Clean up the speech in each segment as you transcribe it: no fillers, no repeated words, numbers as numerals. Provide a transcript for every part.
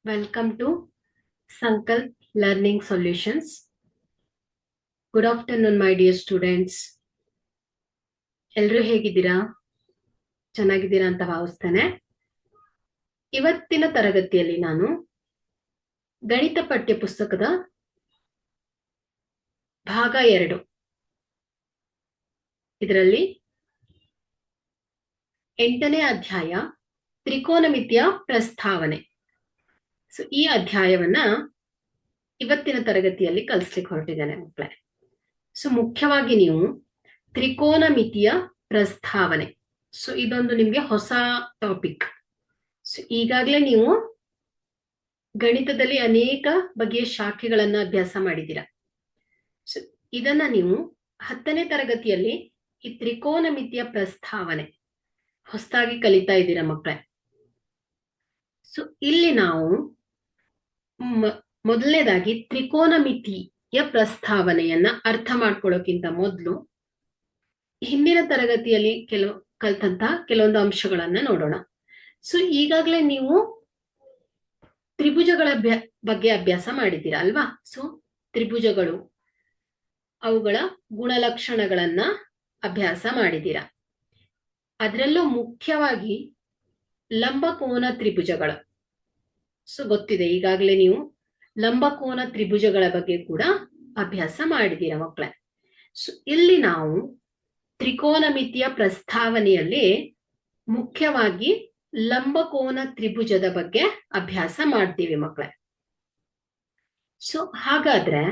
Welcome to Sankalp Learning Solutions. Good afternoon, my dear students. ಎಲ್ಲರೂ ಹೇಗಿದ್ದೀರಾ? ಚೆನ್ನಾಗಿದ್ದೀರಾ ಅಂತ ಭಾವಿಸ್ತೇನೆ. ಇವತ್ತಿನ ತರಗತಿಯಲ್ಲಿ ನಾನು ಗಣಿತ ಪಠ್ಯ ಪುಸ್ತಕದ ಭಾಗ 2 ಇದರಲ್ಲಿ 8ನೇ ಅಧ್ಯಾಯ ತ್ರಿಕೋನಮಿತಿಯ ಪ್ರಸ್ತಾವನೆ. ಸೊ ಈ ಅಧ್ಯಾಯವನ್ನ ಇವತ್ತಿನ ತರಗತಿಯಲ್ಲಿ ಕಲಿಸ್ಲಿಕ್ಕೆ ಹೊರಟಿದ್ದೇನೆ ಮಕ್ಕಳೇ. ಸೊ ಮುಖ್ಯವಾಗಿ ನೀವು ತ್ರಿಕೋನಮಿತಿಯ ಪ್ರಸ್ತಾವನೆ, ಸೊ ಇದೊಂದು ನಿಮ್ಗೆ ಹೊಸ ಟಾಪಿಕ್. ಸೊ ಈಗಾಗಲೇ ನೀವು ಗಣಿತದಲ್ಲಿ ಅನೇಕ ಬಗೆಯ ಶಾಖೆಗಳನ್ನ ಅಭ್ಯಾಸ ಮಾಡಿದ್ದೀರಾ. ಸೊ ಇದನ್ನ ನೀವು 10ನೇ ತರಗತಿಯಲ್ಲಿ ಈ ತ್ರಿಕೋನಮಿತಿಯ ಪ್ರಸ್ತಾವನೆ ಹೊಸದಾಗಿ ಕಲಿತಾ ಇದ್ದೀರಾ ಮಕ್ಕಳೇ. ಸೊ ಇಲ್ಲಿ ನಾವು ಮೊದಲನೇದಾಗಿ ತ್ರಿಕೋನಮಿತಿಯ ಪ್ರಸ್ತಾವನೆಯನ್ನ ಅರ್ಥ ಮಾಡ್ಕೊಳ್ಳೋಕ್ಕಿಂತ ಮೊದಲು ಹಿಂದಿನ ತರಗತಿಯಲ್ಲಿ ಕಲ್ತಂತಹ ಕೆಲವೊಂದು ಅಂಶಗಳನ್ನ ನೋಡೋಣ. ಸೊ ಈಗಾಗಲೇ ನೀವು ತ್ರಿಭುಜಗಳ ಬಗ್ಗೆ ಅಭ್ಯಾಸ ಮಾಡಿದ್ದೀರಾ ಅಲ್ವಾ? ಸೊ ತ್ರಿಭುಜಗಳು, ಅವುಗಳ ಗುಣಲಕ್ಷಣಗಳನ್ನ ಅಭ್ಯಾಸ ಮಾಡಿದ್ದೀರಾ. ಅದರಲ್ಲೂ ಮುಖ್ಯವಾಗಿ ಲಂಬಕೋನ ತ್ರಿಭುಜಗಳ, ಸೊ ಗೊತ್ತಿದೆ ಈಗಾಗಲೇ ನೀವು ಲಂಬಕೋನ ತ್ರಿಭುಜಗಳ ಬಗ್ಗೆ ಕೂಡ ಅಭ್ಯಾಸ ಮಾಡಿದ್ದೀರಾ ಮಕ್ಕಳೇ. ಸೊ ಇಲ್ಲಿ ನಾವು ತ್ರಿಕೋನಮಿತಿಯ ಪ್ರಸ್ತಾವನೆಯಲ್ಲಿ ಮುಖ್ಯವಾಗಿ ಲಂಬಕೋನ ತ್ರಿಭುಜದ ಬಗ್ಗೆ ಅಭ್ಯಾಸ ಮಾಡ್ತೀವಿ ಮಕ್ಕಳೇ. ಸೊ ಹಾಗಾದ್ರೆ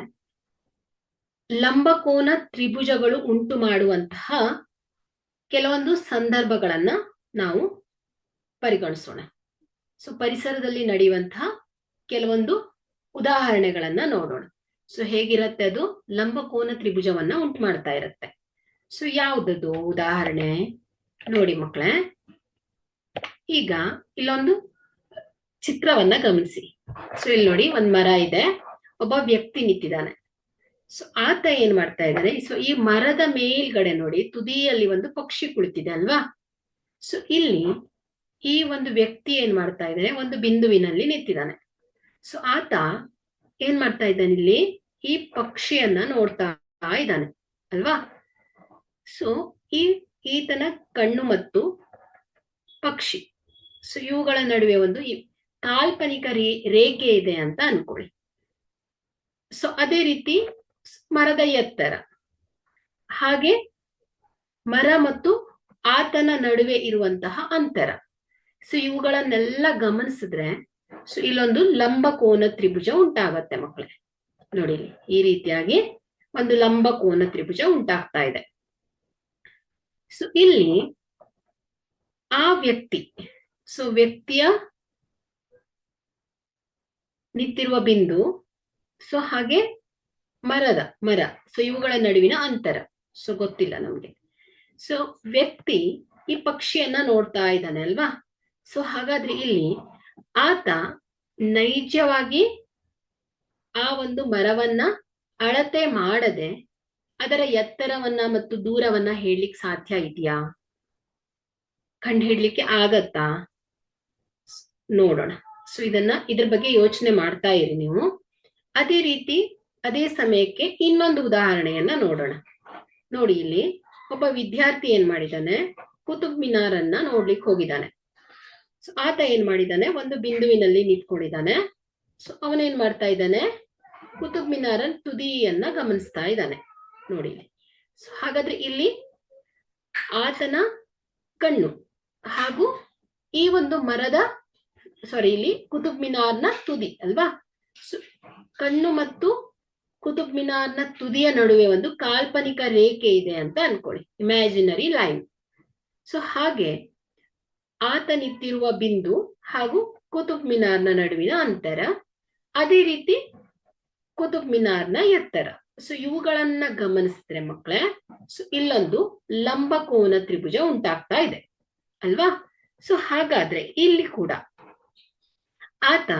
ಲಂಬಕೋನ ತ್ರಿಭುಜಗಳು ಉಂಟು ಮಾಡುವಂತಹ ಕೆಲವೊಂದು ಸಂದರ್ಭಗಳನ್ನ ನಾವು ಪರಿಗಣಿಸೋಣ. ಸೊ ಪರಿಸರದಲ್ಲಿ ನಡೆಯುವಂತಹ ಕೆಲವೊಂದು ಉದಾಹರಣೆಗಳನ್ನ ನೋಡೋಣ. ಸೊ ಹೇಗಿರತ್ತೆ, ಅದು ಲಂಬಕೋನ ತ್ರಿಭುಜವನ್ನ ಉಂಟು ಮಾಡ್ತಾ ಇರತ್ತೆ. ಸೊ ಯಾವುದದು ಉದಾಹರಣೆ ನೋಡಿ ಮಕ್ಕಳೇ. ಈಗ ಇಲ್ಲೊಂದು ಚಿತ್ರವನ್ನ ಗಮನಿಸಿ. ಸೊ ಇಲ್ಲಿ ನೋಡಿ, ಒಂದ್ ಮರ ಇದೆ, ಒಬ್ಬ ವ್ಯಕ್ತಿ ನಿಂತಿದ್ದಾನೆ. ಸೊ ಆತ ಏನ್ ಮಾಡ್ತಾ ಇದ್ದಾನೆ, ಸೊ ಈ ಮರದ ಮೇಲ್ಗಡೆ ನೋಡಿ ತುದಿಯಲ್ಲಿ ಒಂದು ಪಕ್ಷಿ ಕುಳಿತಿದೆ ಅಲ್ವಾ? ಸೊ ಇಲ್ಲಿ ಈ ಒಂದು ವ್ಯಕ್ತಿ ಏನ್ ಮಾಡ್ತಾ ಇದ್ದಾನೆ, ಒಂದು ಬಿಂದುವಿನಲ್ಲಿ ನಿಂತಿದ್ದಾನೆ. ಸೊ ಆತ ಏನ್ ಮಾಡ್ತಾ ಇದ್ದಾನೆ, ಇಲ್ಲಿ ಈ ಪಕ್ಷಿಯನ್ನ ನೋಡ್ತಾ ಇದ್ದಾನೆ ಅಲ್ವಾ? ಸೊ ಈತನ ಕಣ್ಣು ಮತ್ತು ಪಕ್ಷಿ, ಸೊ ಇವುಗಳ ನಡುವೆ ಒಂದು ಕಾಲ್ಪನಿಕ ರೇಖೆ ಇದೆ ಅಂತ ಅನ್ಕೊಳ್ಳಿ. ಸೊ ಅದೇ ರೀತಿ ಮರದ ಎತ್ತರ, ಹಾಗೆ ಮರ ಮತ್ತು ಆತನ ನಡುವೆ ಇರುವಂತಹ ಅಂತರ, ಸೊ ಇವುಗಳನ್ನೆಲ್ಲ ಗಮನಿಸಿದ್ರೆ ಸೊ ಇಲ್ಲೊಂದು ಲಂಬಕೋನ ತ್ರಿಭುಜ ಉಂಟಾಗತ್ತೆ ಮಕ್ಕಳೇ. ನೋಡಿ ಈ ರೀತಿಯಾಗಿ ಒಂದು ಲಂಬಕೋನ ತ್ರಿಭುಜ ಉಂಟಾಗ್ತಾ ಇದೆ. ಸೊ ಇಲ್ಲಿ ಆ ವ್ಯಕ್ತಿ, ಸೊ ವ್ಯಕ್ತಿಯ ನಿಂತಿರುವ ಬಿಂದು, ಸೊ ಹಾಗೆ ಮರ, ಸೊ ಇವುಗಳ ನಡುವಿನ ಅಂತರ ಸೊ ಗೊತ್ತಿಲ್ಲ ನಮ್ಗೆ. ಸೊ ವ್ಯಕ್ತಿ ಈ ಪಕ್ಷಿಯನ್ನ ನೋಡ್ತಾ ಇದ್ದಾನೆ ಅಲ್ವಾ? ಸೊ ಹಾಗಾದ್ರೆ ಇಲ್ಲಿ ಆತ ನೈಜವಾಗಿ ಆ ಒಂದು ಮರವನ್ನ ಅಳತೆ ಮಾಡದೆ ಅದರ ಎತ್ತರವನ್ನ ಮತ್ತು ದೂರವನ್ನ ಹೇಳಲಿಕ್ಕೆ ಸಾಧ್ಯ ಇದೆಯಾ? ಕಂಡು ಹಿಡ್ಲಿಕ್ಕೆ ಆಗತ್ತಾ? ನೋಡೋಣ. ಸೊ ಇದ್ರ ಬಗ್ಗೆ ಯೋಚನೆ ಮಾಡ್ತಾ ಇರಿ ನೀವು. ಅದೇ ರೀತಿ ಅದೇ ಸಮಯಕ್ಕೆ ಇನ್ನೊಂದು ಉದಾಹರಣೆಯನ್ನ ನೋಡೋಣ. ನೋಡಿ ಇಲ್ಲಿ ಒಬ್ಬ ವಿದ್ಯಾರ್ಥಿ ಏನ್ ಮಾಡಿದಾನೆ, ಕುತುಬ್ ಮಿನಾರನ್ನ ನೋಡ್ಲಿಕ್ಕೆ ಹೋಗಿದ್ದಾನೆ. ಸೊ ಆತ ಏನ್ ಮಾಡಿದಾನೆ, ಒಂದು ಬಿಂದುವಿನಲ್ಲಿ ನಿಂತ್ಕೊಂಡಿದ್ದಾನೆ. ಸೊ ಅವನೇನ್ ಮಾಡ್ತಾ ಇದ್ದಾನೆ, ಕುತುಬ್ ಮಿನಾರನ್ ತುದಿಯನ್ನ ಗಮನಿಸ್ತಾ ಇದ್ದಾನೆ ನೋಡಿ. ಸೊ ಹಾಗಾದ್ರೆ ಇಲ್ಲಿ ಆತನ ಕಣ್ಣು ಹಾಗೂ ಈ ಒಂದು ಇಲ್ಲಿ ಕುತುಬ್ ಮಿನಾರ್ನ ತುದಿ ಅಲ್ವಾ? ಸೊ ಕಣ್ಣು ಮತ್ತು ಕುತುಬ್ ಮಿನಾರ್ನ ತುದಿಯ ನಡುವೆ ಒಂದು ಕಾಲ್ಪನಿಕ ರೇಖೆ ಇದೆ ಅಂತ ಅನ್ಕೊಳ್ಳಿ, ಇಮ್ಯಾಜಿನರಿ ಲೈನ್. ಸೊ ಹಾಗೆ ಆತ ನಿಂತಿರುವ ಬಿಂದು ಹಾಗೂ ಕುತುಬ್ ಮಿನಾರ್ನ ನಡುವಿನ ಅಂತರ, ಅದೇ ರೀತಿ ಕುತುಬ್ ಮಿನಾರ್ನ ಎತ್ತರ, ಸೊ ಇವುಗಳನ್ನ ಗಮನಿಸಿದ್ರೆ ಮಕ್ಕಳೇ ಸೊ ಇಲ್ಲೊಂದು ಲಂಬಕೋನ ತ್ರಿಭುಜ ಉಂಟಾಗ್ತಾ ಇದೆ ಅಲ್ವಾ? ಸೊ ಹಾಗಾದ್ರೆ ಇಲ್ಲಿ ಕೂಡ ಆತ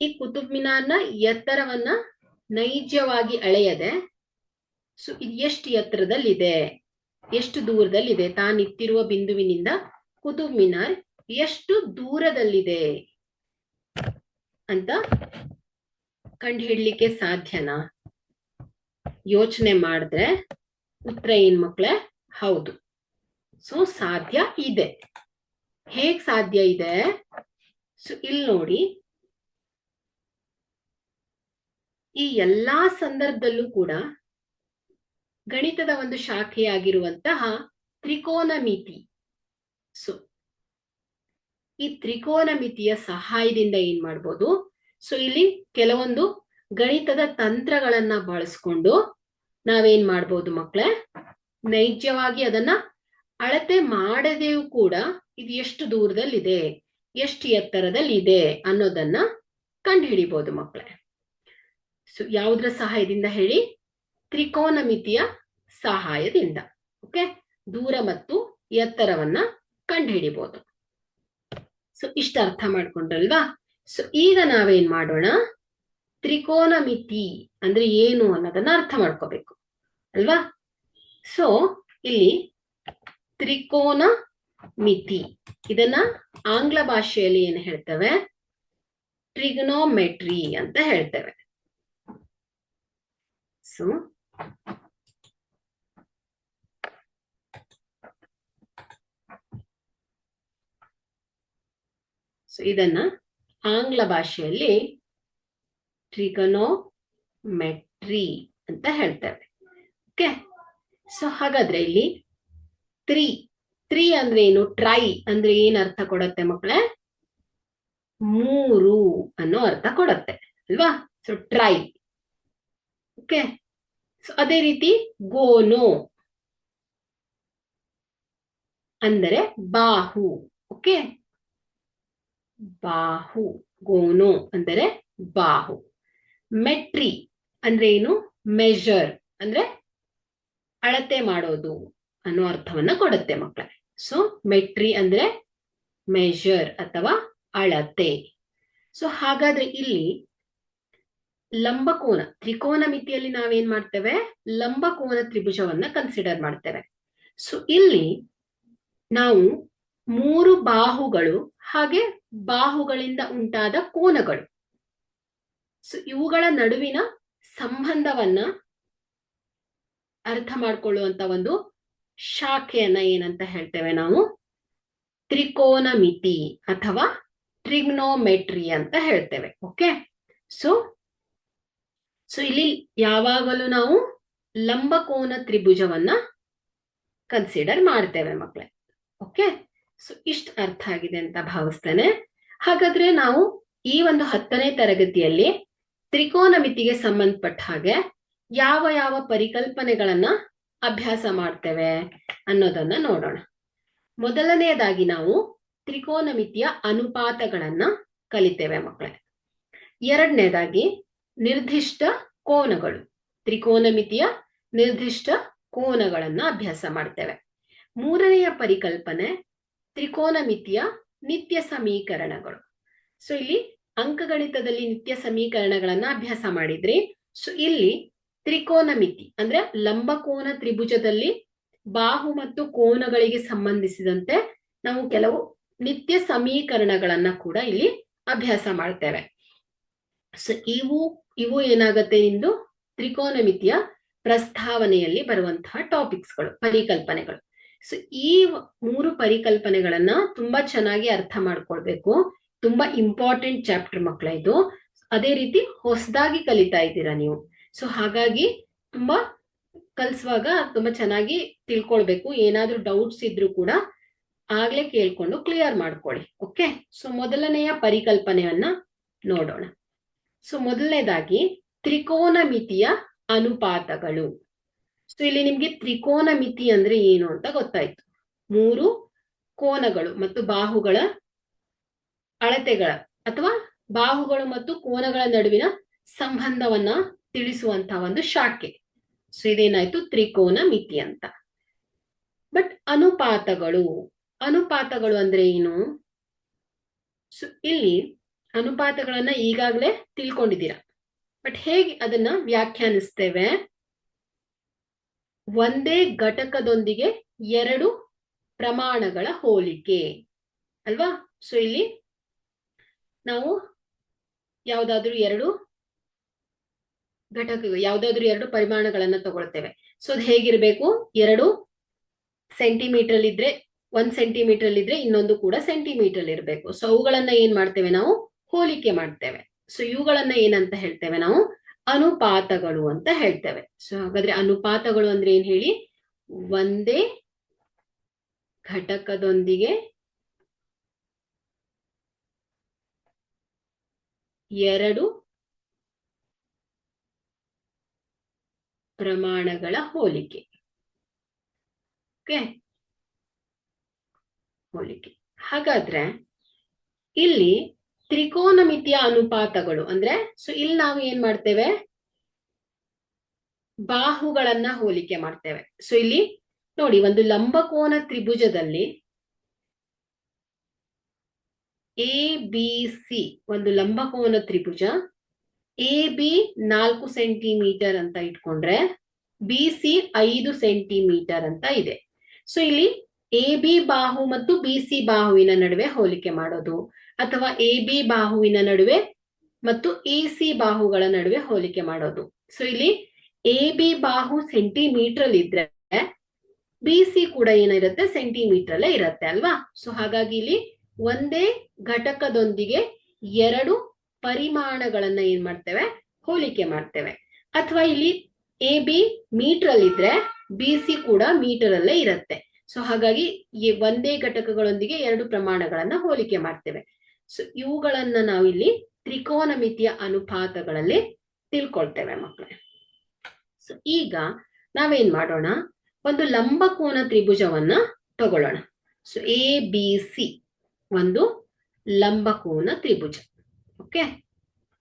ಈ ಕುತುಬ್ ಮಿನಾರ್ನ ಎತ್ತರವನ್ನ ನೈಜವಾಗಿ ಅಳೆಯದೆ, ಸೊ ಇದು ಎಷ್ಟು ಎತ್ತರದಲ್ಲಿದೆ, ಎಷ್ಟು ದೂರದಲ್ಲಿದೆ, ತಾನಿತ್ತಿರುವ ಬಿಂದುವಿನಿಂದ ಕುತುಬ್ ಮಿನಾರ್ ಎಷ್ಟು ದೂರದಲ್ಲಿದೆ, ಅಂತ ಕಂಡುಹಿಡ್ಲಿಕ್ಕೆ ಸಾಧ್ಯನಾ? ಯೋಚನೆ ಮಾಡಿದ್ರೆ ಉತ್ತರ ಏನ್ ಮಕ್ಳೇ? ಹೌದು. ಸೊ ಸಾಧ್ಯ ಇದೆ. ಹೇಗ್ ಸಾಧ್ಯ ಇದೆ? ಸೊ ಇಲ್ಲಿ ನೋಡಿ, ಈ ಎಲ್ಲಾ ಸಂದರ್ಭದಲ್ಲೂ ಕೂಡ ಗಣಿತದ ಒಂದು ಶಾಖೆಯಾಗಿರುವಂತಹ ತ್ರಿಕೋನಮಿತಿ, ಸೊ ಈ ತ್ರಿಕೋನಮಿತಿಯ ಸಹಾಯದಿಂದ ಏನ್ ಮಾಡ್ಬೋದು? ಸೊ ಇಲ್ಲಿ ಕೆಲವೊಂದು ಗಣಿತದ ತಂತ್ರಗಳನ್ನ ಬಳಸ್ಕೊಂಡು ನಾವೇನ್ ಮಾಡ್ಬೋದು ಮಕ್ಳೇ? ನೈಜವಾಗಿ ಅದನ್ನ ಅಳತೆ ಮಾಡದೆಯೂ ಕೂಡ ಇದು ಎಷ್ಟು ದೂರದಲ್ಲಿದೆ, ಎಷ್ಟು ಎತ್ತರದಲ್ಲಿದೆ ಅನ್ನೋದನ್ನ ಕಂಡು ಹಿಡಿಬಹುದು ಮಕ್ಳೇ. ಸೊ ಯಾವುದರ ಸಹಾಯದಿಂದ ಹೇಳಿ? ತ್ರಿಕೋನಮಿತಿಯ ಸಹಾಯದಿಂದ. ಓಕೆ, ದೂರ ಮತ್ತು ಎತ್ತರವನ್ನ ಕಂಡು ಹಿಡಿಬಹುದು. ಸೊ ಇಷ್ಟ ಅರ್ಥ ಮಾಡ್ಕೊಂಡ್ರಲ್ವಾ? ಸೊ ಈಗ ನಾವೇನ್ ಮಾಡೋಣ? ತ್ರಿಕೋನಮಿತಿ ಅಂದ್ರೆ ಏನು ಅನ್ನೋದನ್ನ ಅರ್ಥ ಮಾಡ್ಕೋಬೇಕು ಅಲ್ವಾ? ಸೊ ಇಲ್ಲಿ ತ್ರಿಕೋನ ಮಿತಿ, ಇದನ್ನ ಆಂಗ್ಲ ಭಾಷೆಯಲ್ಲಿ ಏನು ಹೇಳ್ತೇವೆ? ಟ್ರಿಗ್ನೋಮೆಟ್ರಿ ಅಂತ ಹೇಳ್ತೇವೆ. ಸೊ ಇದನ್ನ ಆಂಗ್ಲ ಭಾಷೆಯಲ್ಲಿ ಟ್ರಿಗನೋಮೆಟ್ರಿ ಅಂತ ಹೇಳ್ತೇವೆ. ಓಕೆ, ಸೊ ಹಾಗಾದ್ರೆ ಇಲ್ಲಿ ತ್ರೀ ಅಂದ್ರೆ ಏನು? ಟ್ರೈ ಅಂದ್ರೆ ಏನ್ ಅರ್ಥ ಕೊಡತ್ತೆ ಮಕ್ಕಳೇ? ಮೂರು ಅನ್ನೋ ಅರ್ಥ ಕೊಡತ್ತೆ ಅಲ್ವಾ? So try. ಓಕೆ, ಸೊ ಅದೇ ರೀತಿ ಗೋನೋ ಅಂದರೆ ಬಾಹು. ಓಕೆ, ಬಾಹು, ಗೋನೋ ಅಂದರೆ ಬಾಹು. ಮೆಟ್ರಿ ಅಂದ್ರೆ ಏನು? ಮೆಜರ್ ಅಂದ್ರೆ ಅಳತೆ ಮಾಡೋದು ಅನ್ನೋ ಅರ್ಥವನ್ನ ಕೊಡುತ್ತೆ ಮಕ್ಕಳೇ. ಸೊ ಮೆಟ್ರಿ ಅಂದ್ರೆ ಮೆಜರ್ ಅಥವಾ ಅಳತೆ. ಸೊ ಹಾಗಾದ್ರೆ ಇಲ್ಲಿ ಲಂಬಕೋನ, ತ್ರಿಕೋನ ಮಿತಿಯಲ್ಲಿ ನಾವೇನ್ ಮಾಡ್ತೇವೆ? ಲಂಬಕೋನ ತ್ರಿಭುಜವನ್ನ ಕನ್ಸಿಡರ್ ಮಾಡ್ತೇವೆ. ಸೊ ಇಲ್ಲಿ ನಾವು ಮೂರು ಬಾಹುಗಳು ಹಾಗೆ ಬಾಹುಗಳಿಂದ ಉಂಟಾದ ಕೋನಗಳು, ಸೊ ಇವುಗಳ ನಡುವಿನ ಸಂಬಂಧವನ್ನ ಅರ್ಥ ಮಾಡ್ಕೊಳ್ಳುವಂತ ಒಂದು ಶಾಖೆಯನ್ನ ಏನಂತ ಹೇಳ್ತೇವೆ ನಾವು? ತ್ರಿಕೋನ ಮಿತಿ ಅಥವಾ ಟ್ರಿಗ್ನೋಮೆಟ್ರಿ ಅಂತ ಹೇಳ್ತೇವೆ. ಓಕೆ, ಸೊ ಇಲ್ಲಿ ಯಾವಾಗಲೂ ನಾವು ಲಂಬಕೋನ ತ್ರಿಭುಜವನ್ನ ಕನ್ಸಿಡರ್ ಮಾಡ್ತೇವೆ ಮಕ್ಕಳೇ. ಓಕೆ, ಸೊ ಇಷ್ಟು ಅರ್ಥ ಆಗಿದೆ ಅಂತ ಭಾವಿಸ್ತೇನೆ. ಹಾಗಾದ್ರೆ ನಾವು ಈ ಒಂದು 10ನೇ ತರಗತಿಯಲ್ಲಿ ತ್ರಿಕೋನ ಮಿತಿಗೆ ಸಂಬಂಧಪಟ್ಟ ಹಾಗೆ ಯಾವ ಯಾವ ಪರಿಕಲ್ಪನೆಗಳನ್ನ ಅಭ್ಯಾಸ ಮಾಡ್ತೇವೆ ಅನ್ನೋದನ್ನ ನೋಡೋಣ. ಮೊದಲನೆಯದಾಗಿ ನಾವು ತ್ರಿಕೋನ ಮಿತಿಯ ಅನುಪಾತಗಳನ್ನ ಕಲಿತೇವೆ ಮಕ್ಕಳೇ. ಎರಡನೇದಾಗಿ ನಿರ್ದಿಷ್ಟ ಕೋನಗಳು, ತ್ರಿಕೋನ ಮಿತಿಯ ನಿರ್ದಿಷ್ಟ ಕೋನಗಳನ್ನ ಅಭ್ಯಾಸ ಮಾಡ್ತೇವೆ. ಮೂರನೆಯ ಪರಿಕಲ್ಪನೆ ತ್ರಿಕೋನ ಮಿತಿಯ ನಿತ್ಯ ಸಮೀಕರಣಗಳು. ಸೊ ಇಲ್ಲಿ ಅಂಕಗಣಿತದಲ್ಲಿ ನಿತ್ಯ ಸಮೀಕರಣಗಳನ್ನ ಅಭ್ಯಾಸ ಮಾಡಿದ್ರಿ. ಸೊ ಇಲ್ಲಿ ತ್ರಿಕೋನ ಮಿತಿ ಅಂದ್ರೆ ಲಂಬಕೋನ ತ್ರಿಭುಜದಲ್ಲಿ ಬಾಹು ಮತ್ತು ಕೋನಗಳಿಗೆ ಸಂಬಂಧಿಸಿದಂತೆ ನಾವು ಕೆಲವು ನಿತ್ಯ ಸಮೀಕರಣಗಳನ್ನ ಕೂಡ ಇಲ್ಲಿ ಅಭ್ಯಾಸ ಮಾಡ್ತೇವೆ. ಸೊ ಇವು ಏನಾಗತ್ತೆ? ಇಂದು ತ್ರಿಕೋನ ಮಿತಿಯ ಪ್ರಸ್ತಾವನೆಯಲ್ಲಿ ಬರುವಂತಹ ಟಾಪಿಕ್ಸ್ಗಳು, ಪರಿಕಲ್ಪನೆಗಳು. ಸೊ ಈ ಮೂರು ಪರಿಕಲ್ಪನೆಗಳನ್ನ ತುಂಬಾ ಚೆನ್ನಾಗಿ ಅರ್ಥ ಮಾಡ್ಕೊಳ್ಬೇಕು. ತುಂಬಾ ಇಂಪಾರ್ಟೆಂಟ್ ಚಾಪ್ಟರ್ ಮಕ್ಕಳ ಇದು. ಅದೇ ರೀತಿ ಹೊಸದಾಗಿ ಕಲಿತಾ ಇದ್ದೀರಾ ನೀವು. ಸೊ ಹಾಗಾಗಿ ತುಂಬಾ ಕಲಿಸುವಾಗ ತುಂಬಾ ಚೆನ್ನಾಗಿ ತಿಳ್ಕೊಳ್ಬೇಕು. ಏನಾದ್ರೂ ಡೌಟ್ಸ್ ಇದ್ರೂ ಕೂಡ ಆಗ್ಲೇ ಕೇಳ್ಕೊಂಡು ಕ್ಲಿಯರ್ ಮಾಡ್ಕೊಳ್ಳಿ. ಓಕೆ, ಸೊ ಮೊದಲನೆಯ ಪರಿಕಲ್ಪನೆಯನ್ನ ನೋಡೋಣ. ಸೊ ಮೊದಲನೇದಾಗಿ ತ್ರಿಕೋನ ಮಿತಿಯ ಅನುಪಾತಗಳು. ಸೊ ಇಲ್ಲಿ ನಿಮ್ಗೆ ತ್ರಿಕೋನ ಮಿತಿ ಅಂದ್ರೆ ಏನು ಅಂತ ಗೊತ್ತಾಯ್ತು. ಮೂರು ಕೋನಗಳು ಮತ್ತು ಬಾಹುಗಳ ಅಳತೆಗಳ ಅಥವಾ ಬಾಹುಗಳು ಮತ್ತು ಕೋನಗಳ ನಡುವಿನ ಸಂಬಂಧವನ್ನ ತಿಳಿಸುವಂತಹ ಒಂದು ಶಾಖೆ. ಸೊ ಇದೇನಾಯ್ತು? ತ್ರಿಕೋನ ಮಿತಿ ಅಂತ. ಬಟ್ ಅನುಪಾತಗಳು ಅಂದ್ರೆ ಏನು? ಸೊ ಇಲ್ಲಿ ಅನುಪಾತಗಳನ್ನ ಈಗಾಗಲೇ ತಿಳ್ಕೊಂಡಿದ್ದೀರಾ. ಬಟ್ ಹೇಗೆ ಅದನ್ನ ವ್ಯಾಖ್ಯಾನಿಸ್ತೇವೆ? ಒಂದೇ ಘಟಕದೊಂದಿಗೆ ಎರಡು ಪ್ರಮಾಣಗಳ ಹೋಲಿಕೆ ಅಲ್ವಾ? ಸೊ ಇಲ್ಲಿ ನಾವು ಯಾವ್ದಾದ್ರು ಎರಡು ಘಟಕಗಳು, ಯಾವ್ದಾದ್ರು ಎರಡು ಪರಿಮಾಣಗಳನ್ನ ತಗೊಳ್ತೇವೆ. ಸೊ ಅದು ಹೇಗಿರ್ಬೇಕು, 2 ಸೆಂಟಿಮೀಟರ್ ಇದ್ರೆ 1 ಸೆಂಟಿಮೀಟರ್ ಇದ್ರೆ ಇನ್ನೊಂದು ಕೂಡ ಸೆಂಟಿಮೀಟರ್ ಇರಬೇಕು. ಸೊ ಅವುಗಳನ್ನ ಏನ್ ಮಾಡ್ತೇವೆ ನಾವು, ಹೋಲಿಕೆ ಮಾಡ್ತೇವೆ. ಸೊ ಇವುಗಳನ್ನ ಏನಂತ ಹೇಳ್ತೇವೆ ನಾವು, ಅನುಪಾತಗಳು ಅಂತ ಹೇಳ್ತೇವೆ. ಸೊ ಹಾಗಾದ್ರೆ ಅನುಪಾತಗಳು ಅಂದ್ರೆ ಏನ್ ಹೇಳಿ, ಒಂದೇ ಘಟಕದೊಂದಿಗೆ ಎರಡು ಪ್ರಮಾಣಗಳ ಹೋಲಿಕೆ. ಓಕೆ, ಹೋಲಿಕೆ. ಹಾಗಾದ್ರೆ ಇಲ್ಲಿ ತ್ರಿಕೋನಮಿತಿಯ ಅನುಪಾತಗಳು ಅಂದ್ರೆ, ಸೊ ಇಲ್ಲಿ ನಾವು ಏನ್ ಮಾಡ್ತೇವೆ, ಬಾಹುಗಳನ್ನ ಹೋಲಿಕೆ ಮಾಡ್ತೇವೆ. ಸೊ ಇಲ್ಲಿ ನೋಡಿ, ಒಂದು ಲಂಬಕೋನ ತ್ರಿಭುಜದಲ್ಲಿ ABC, ಒಂದು ಲಂಬಕೋನ ತ್ರಿಭುಜ AB 4 ಸೆಂಟಿಮೀಟರ್ ಅಂತ ಇಟ್ಕೊಂಡ್ರೆ BC 5 ಸೆಂಟಿಮೀಟರ್ ಅಂತ ಇದೆ. ಸೊ ಇಲ್ಲಿ AB ಬಾಹು ಮತ್ತು BC ಬಾಹುವಿನ ನಡುವೆ ಹೋಲಿಕೆ ಮಾಡೋದು, ಅಥವಾ AB ಬಾಹುವಿನ ನಡುವೆ ಮತ್ತು AC ಬಾಹುಗಳ ನಡುವೆ ಹೋಲಿಕೆ ಮಾಡೋದು. ಸೊ ಇಲ್ಲಿ AB ಬಾಹು ಸೆಂಟಿಮೀಟರ್ ಅಲ್ಲಿ ಇದ್ರೆ BC ಕೂಡ ಏನಿರುತ್ತೆ, ಸೆಂಟಿಮೀಟರ್ ಅಲ್ಲೇ ಇರುತ್ತೆ ಅಲ್ವಾ. ಸೊ ಹಾಗಾಗಿ ಇಲ್ಲಿ ಒಂದೇ ಘಟಕದೊಂದಿಗೆ ಎರಡು ಪರಿಮಾಣಗಳನ್ನ ಏನ್ ಮಾಡ್ತೇವೆ, ಹೋಲಿಕೆ ಮಾಡ್ತೇವೆ. ಅಥವಾ ಇಲ್ಲಿ AB ಮೀಟರ್ ಅಲ್ಲಿ ಇದ್ರೆ BC ಕೂಡ ಮೀಟರ್ ಅಲ್ಲೇ ಇರುತ್ತೆ. ಸೊ ಹಾಗಾಗಿ ಒಂದೇ ಘಟಕಗಳೊಂದಿಗೆ ಎರಡು ಪ್ರಮಾಣಗಳನ್ನ ಹೋಲಿಕೆ ಮಾಡ್ತೇವೆ. ಸೊ ಇವುಗಳನ್ನ ನಾವಿಲ್ಲಿ ತ್ರಿಕೋನಮಿತಿಯ ಅನುಪಾತಗಳಲ್ಲಿ ತಿಳ್ಕೊಳ್ತೇವೆ ಮಕ್ಕಳೇ. ಸೊ ಈಗ ನಾವೇನ್ ಮಾಡೋಣ, ಒಂದು ಲಂಬಕೋನ ತ್ರಿಭುಜವನ್ನ ತಗೊಳ್ಳೋಣ. ಸೊ ABC ಒಂದು ಲಂಬಕೋನ ತ್ರಿಭುಜ. ಓಕೆ,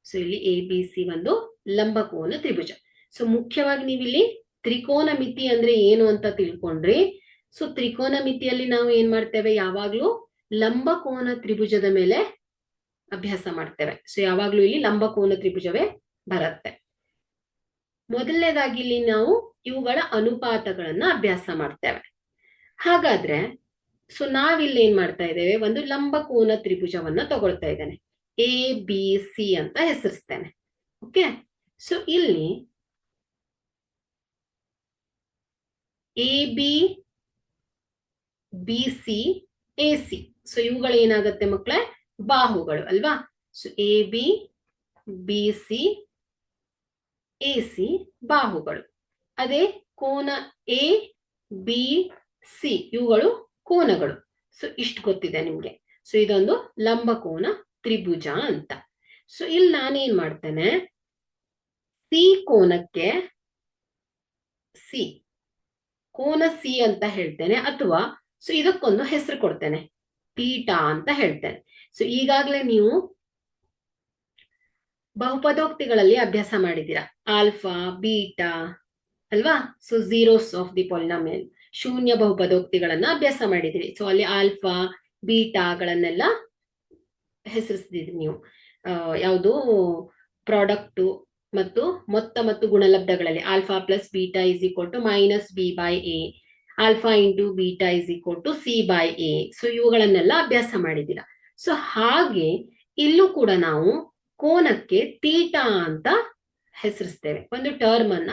ಸೊ ಇಲ್ಲಿ ABC ಒಂದು ಲಂಬಕೋನ ತ್ರಿಭುಜ. ಸೊ ಮುಖ್ಯವಾಗಿ ನೀವಿಲ್ಲಿ ತ್ರಿಕೋನ ಮಿತಿ ಅಂದ್ರೆ ಏನು ಅಂತ ತಿಳ್ಕೊಂಡ್ರಿ. ಸೊ ತ್ರಿಕೋನ ಮಿತಿಯಲ್ಲಿ ನಾವು ಏನ್ ಮಾಡ್ತೇವೆ, ಯಾವಾಗ್ಲೂ ಲಂಬಕೋನ ತ್ರಿಭುಜದ ಮೇಲೆ ಅಭ್ಯಾಸ ಮಾಡ್ತೇವೆ. ಸೊ ಯಾವಾಗ್ಲೂ ಇಲ್ಲಿ ಲಂಬಕೋನ ತ್ರಿಭುಜವೇ ಬರುತ್ತೆ. ಮೊದಲನೇದಾಗಿ ಇಲ್ಲಿ ನಾವು ಇವುಗಳ ಅನುಪಾತಗಳನ್ನ ಅಭ್ಯಾಸ ಮಾಡ್ತೇವೆ. ಹಾಗಾದ್ರೆ ಸೊ ನಾವಿಲ್ಲಿ ಏನ್ ಮಾಡ್ತಾ ಇದ್ದೇವೆ, ಒಂದು ಲಂಬಕೋನ ತ್ರಿಭುಜವನ್ನ ತಗೊಳ್ತಾ ಇದ್ದೇನೆ, ABC ಅಂತ ಹೆಸರಿಸ್ತೇನೆ. ಓಕೆ, ಸೊ ಇಲ್ಲಿ AB BC AC, ಸೊ ಇವುಗಳು ಏನಾಗುತ್ತೆ ಮಕ್ಕಳೇ, ಬಾಹುಗಳು ಅಲ್ವಾ. So AB BC AC ಬಾಹುಗಳು. ಅದೇ ಕೋನ ABC ಇವುಗಳು ಕೋನಗಳು. ಸೊ ಇಷ್ಟು ಗೊತ್ತಿದೆ ನಿಮ್ಗೆ. ಸೊ ಇದೊಂದು ಲಂಬಕೋನ ತ್ರಿಭುಜ ಅಂತ. ಸೊ ಇಲ್ಲಿ ನಾನೇನ್ ಮಾಡ್ತೇನೆ, C ಕೋನಕ್ಕೆ ಕೋನ C ಅಂತ ಹೇಳ್ತೇನೆ, ಅಥವಾ ಸೊ ಇದಕ್ಕೊಂದು ಹೆಸರು ಕೊಡ್ತೇನೆ, ಥೀಟಾ ಅಂತ ಹೇಳ್ತೇನೆ. ಸೊ ಈಗಾಗಲೇ ನೀವು ಬಹುಪದೋಕ್ತಿಗಳಲ್ಲಿ ಅಭ್ಯಾಸ ಮಾಡಿದ್ದೀರಾ, ಆಲ್ಫಾ ಬೀಟಾ ಅಲ್ವಾ. So zeros of the polynomial, ಶೂನ್ಯ ಬಹುಪದೋಕ್ತಿಗಳನ್ನ ಅಭ್ಯಾಸ ಮಾಡಿದಿರಿ. ಸೊ ಅಲ್ಲಿ ಆಲ್ಫಾ ಬೀಟಾಗಳನ್ನೆಲ್ಲ ಹೆಸರಿಸಿದ್ರಿ ನೀವು. ಯಾವುದು ಪ್ರಾಡಕ್ಟು ಮತ್ತು ಮೊತ್ತ ಮತ್ತು ಗುಣಲಬ್ಧಗಳಲ್ಲಿ alpha plus beta is equal to minus B by A, alpha into beta is equal to C by A. So ಇವುಗಳನ್ನೆಲ್ಲ ಅಭ್ಯಾಸ ಮಾಡಿದ್ದೀರಾ. ಸೊ ಹಾಗೆ ಇಲ್ಲೂ ಕೂಡ ನಾವು ಕೋನಕ್ಕೆ ಥೀಟಾ ಅಂತ ಹೆಸರಿಸ್ತೇವೆ, ಒಂದು ಟರ್ಮ್ ಅನ್ನ